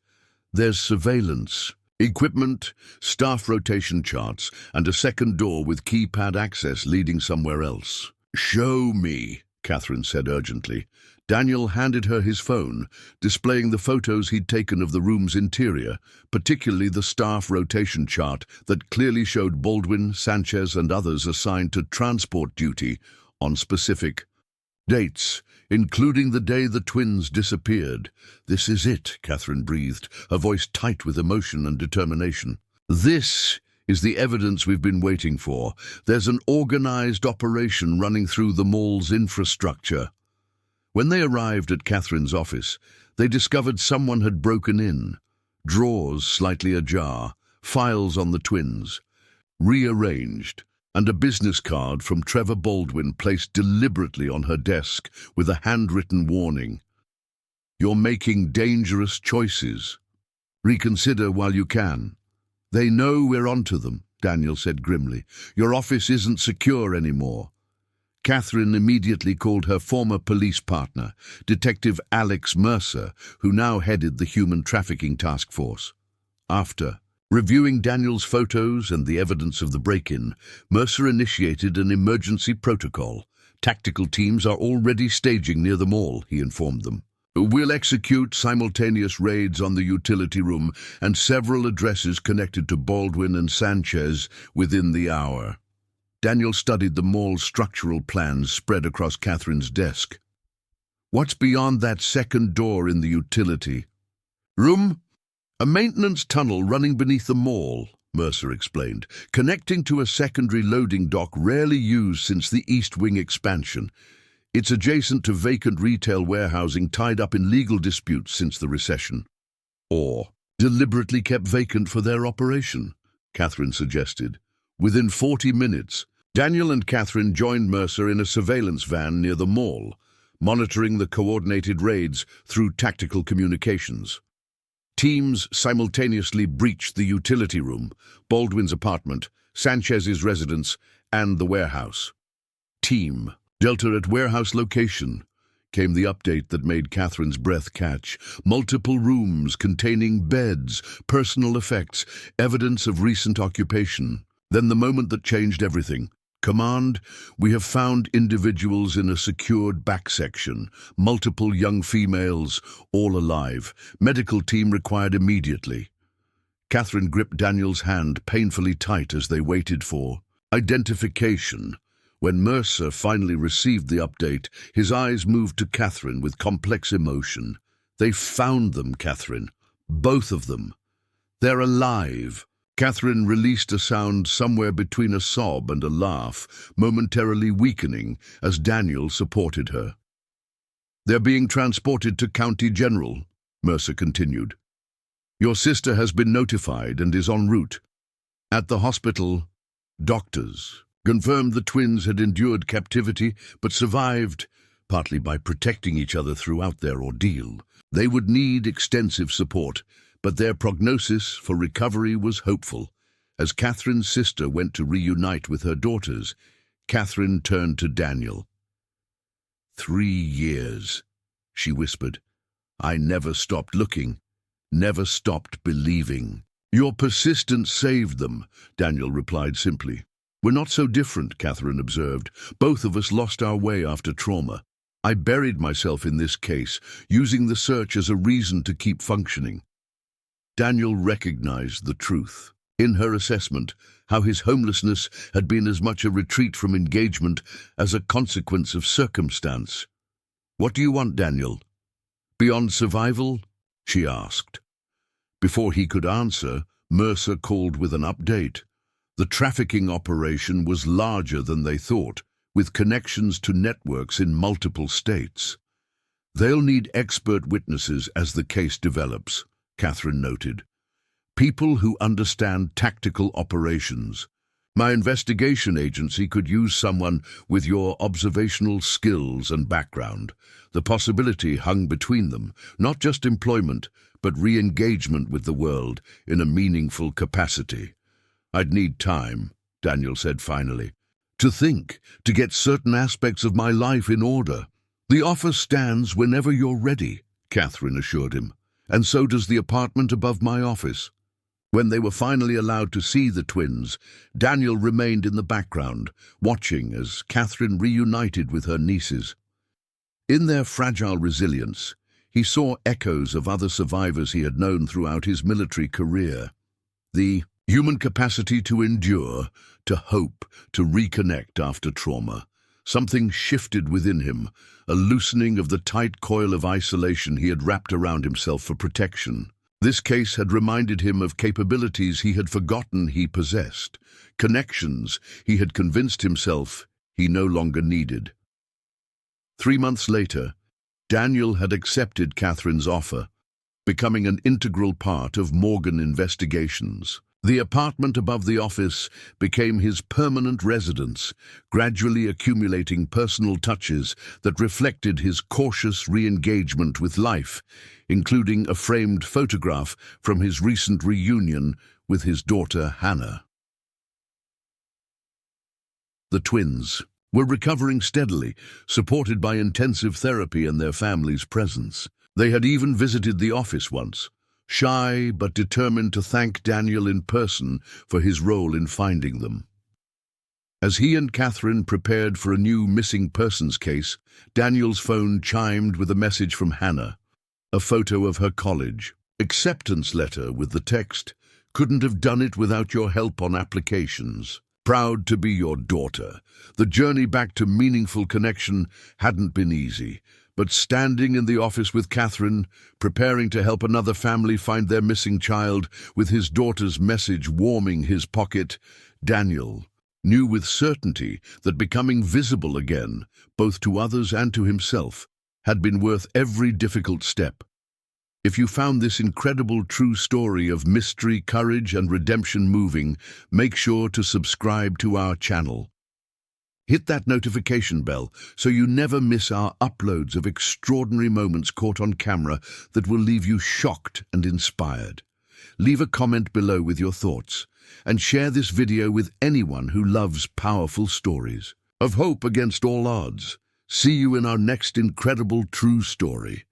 There's surveillance, equipment, staff rotation charts, and a second door with keypad access leading somewhere else." "Show me," Catherine said urgently. Daniel handed her his phone, displaying the photos he'd taken of the room's interior, particularly the staff rotation chart that clearly showed Baldwin, Sanchez, and others assigned to transport duty on specific dates, including the day the twins disappeared. "This is it," Catherine breathed, her voice tight with emotion and determination. "This is the evidence we've been waiting for. There's an organized operation running through the mall's infrastructure." When they arrived at Catherine's office, they discovered someone had broken in. Drawers slightly ajar, files on the twins, rearranged, and a business card from Trevor Baldwin placed deliberately on her desk with a handwritten warning. "You're making dangerous choices. Reconsider while you can." "They know we're onto them," Daniel said grimly. "Your office isn't secure anymore." Catherine immediately called her former police partner, Detective Alex Mercer, who now headed the human trafficking task force. After reviewing Daniel's photos and the evidence of the break-in, Mercer initiated an emergency protocol. "Tactical teams are already staging near the mall," he informed them. "We'll execute simultaneous raids on the utility room and several addresses connected to Baldwin and Sanchez within the hour." Daniel studied the mall's structural plans spread across Catherine's desk. "What's beyond that second door in the utility room?" "A maintenance tunnel running beneath the mall," Mercer explained, "connecting to a secondary loading dock rarely used since the East Wing expansion. It's adjacent to vacant retail warehousing tied up in legal disputes since the recession." "Or deliberately kept vacant for their operation," Catherine suggested. Within 40 minutes, Daniel and Catherine joined Mercer in a surveillance van near the mall, monitoring the coordinated raids through tactical communications. Teams simultaneously breached the utility room, Baldwin's apartment, Sanchez's residence, and the warehouse. "Team Delta at warehouse location," came the update that made Catherine's breath catch. "Multiple rooms containing beds, personal effects, evidence of recent occupation." Then the moment that changed everything. "Command, we have found individuals in a secured back section, multiple young females, all alive. Medical team required immediately." Catherine gripped Daniel's hand painfully tight as they waited for identification. When Mercer finally received the update, his eyes moved to Catherine with complex emotion. They found them, Catherine. Both of them. They're alive. Catherine released a sound somewhere between a sob and a laugh, momentarily weakening as Daniel supported her. They're being transported to County General, Mercer continued. Your sister has been notified and is en route. At the hospital, doctors confirmed the twins had endured captivity but survived, partly by protecting each other throughout their ordeal. They would need extensive support, but their prognosis for recovery was hopeful. As Catherine's sister went to reunite with her daughters, Catherine turned to Daniel. 3 years, she whispered. I never stopped looking, never stopped believing. Your persistence saved them, Daniel replied simply. We're not so different, Catherine observed. Both of us lost our way after trauma. I buried myself in this case, using the search as a reason to keep functioning. Daniel recognized the truth. In her assessment, how his homelessness had been as much a retreat from engagement as a consequence of circumstance. What do you want, Daniel? Beyond survival? She asked. Before he could answer, Mercer called with an update. The trafficking operation was larger than they thought, with connections to networks in multiple states. They'll need expert witnesses as the case develops, Catherine noted. People who understand tactical operations. My investigation agency could use someone with your observational skills and background. The possibility hung between them, not just employment, but re-engagement with the world in a meaningful capacity. I'd need time, Daniel said finally. To think, to get certain aspects of my life in order. The offer stands whenever you're ready, Catherine assured him, and so does the apartment above my office. When they were finally allowed to see the twins, Daniel remained in the background, watching as Catherine reunited with her nieces. In their fragile resilience, he saw echoes of other survivors he had known throughout his military career. The human capacity to endure, to hope, to reconnect after trauma. Something shifted within him, a loosening of the tight coil of isolation he had wrapped around himself for protection. This case had reminded him of capabilities he had forgotten he possessed, connections he had convinced himself he no longer needed. 3 months later, Daniel had accepted Catherine's offer, becoming an integral part of Morgan investigations. The apartment above the office became his permanent residence, gradually accumulating personal touches that reflected his cautious re-engagement with life, including a framed photograph from his recent reunion with his daughter Hannah. The twins were recovering steadily, supported by intensive therapy and their family's presence. They had even visited the office once, shy but determined to thank Daniel in person for his role in finding them. As he and Catherine prepared for a new missing persons case, Daniel's phone chimed with a message from Hannah, a photo of her college acceptance letter with the text, "Couldn't have done it without your help on applications. Proud to be your daughter." The journey back to meaningful connection hadn't been easy, but standing in the office with Catherine, preparing to help another family find their missing child, with his daughter's message warming his pocket, Daniel knew with certainty that becoming visible again, both to others and to himself, had been worth every difficult step. If you found this incredible true story of mystery, courage, and redemption moving, make sure to subscribe to our channel. Hit that notification bell so you never miss our uploads of extraordinary moments caught on camera that will leave you shocked and inspired. Leave a comment below with your thoughts, and share this video with anyone who loves powerful stories of hope against all odds. See you in our next incredible true story.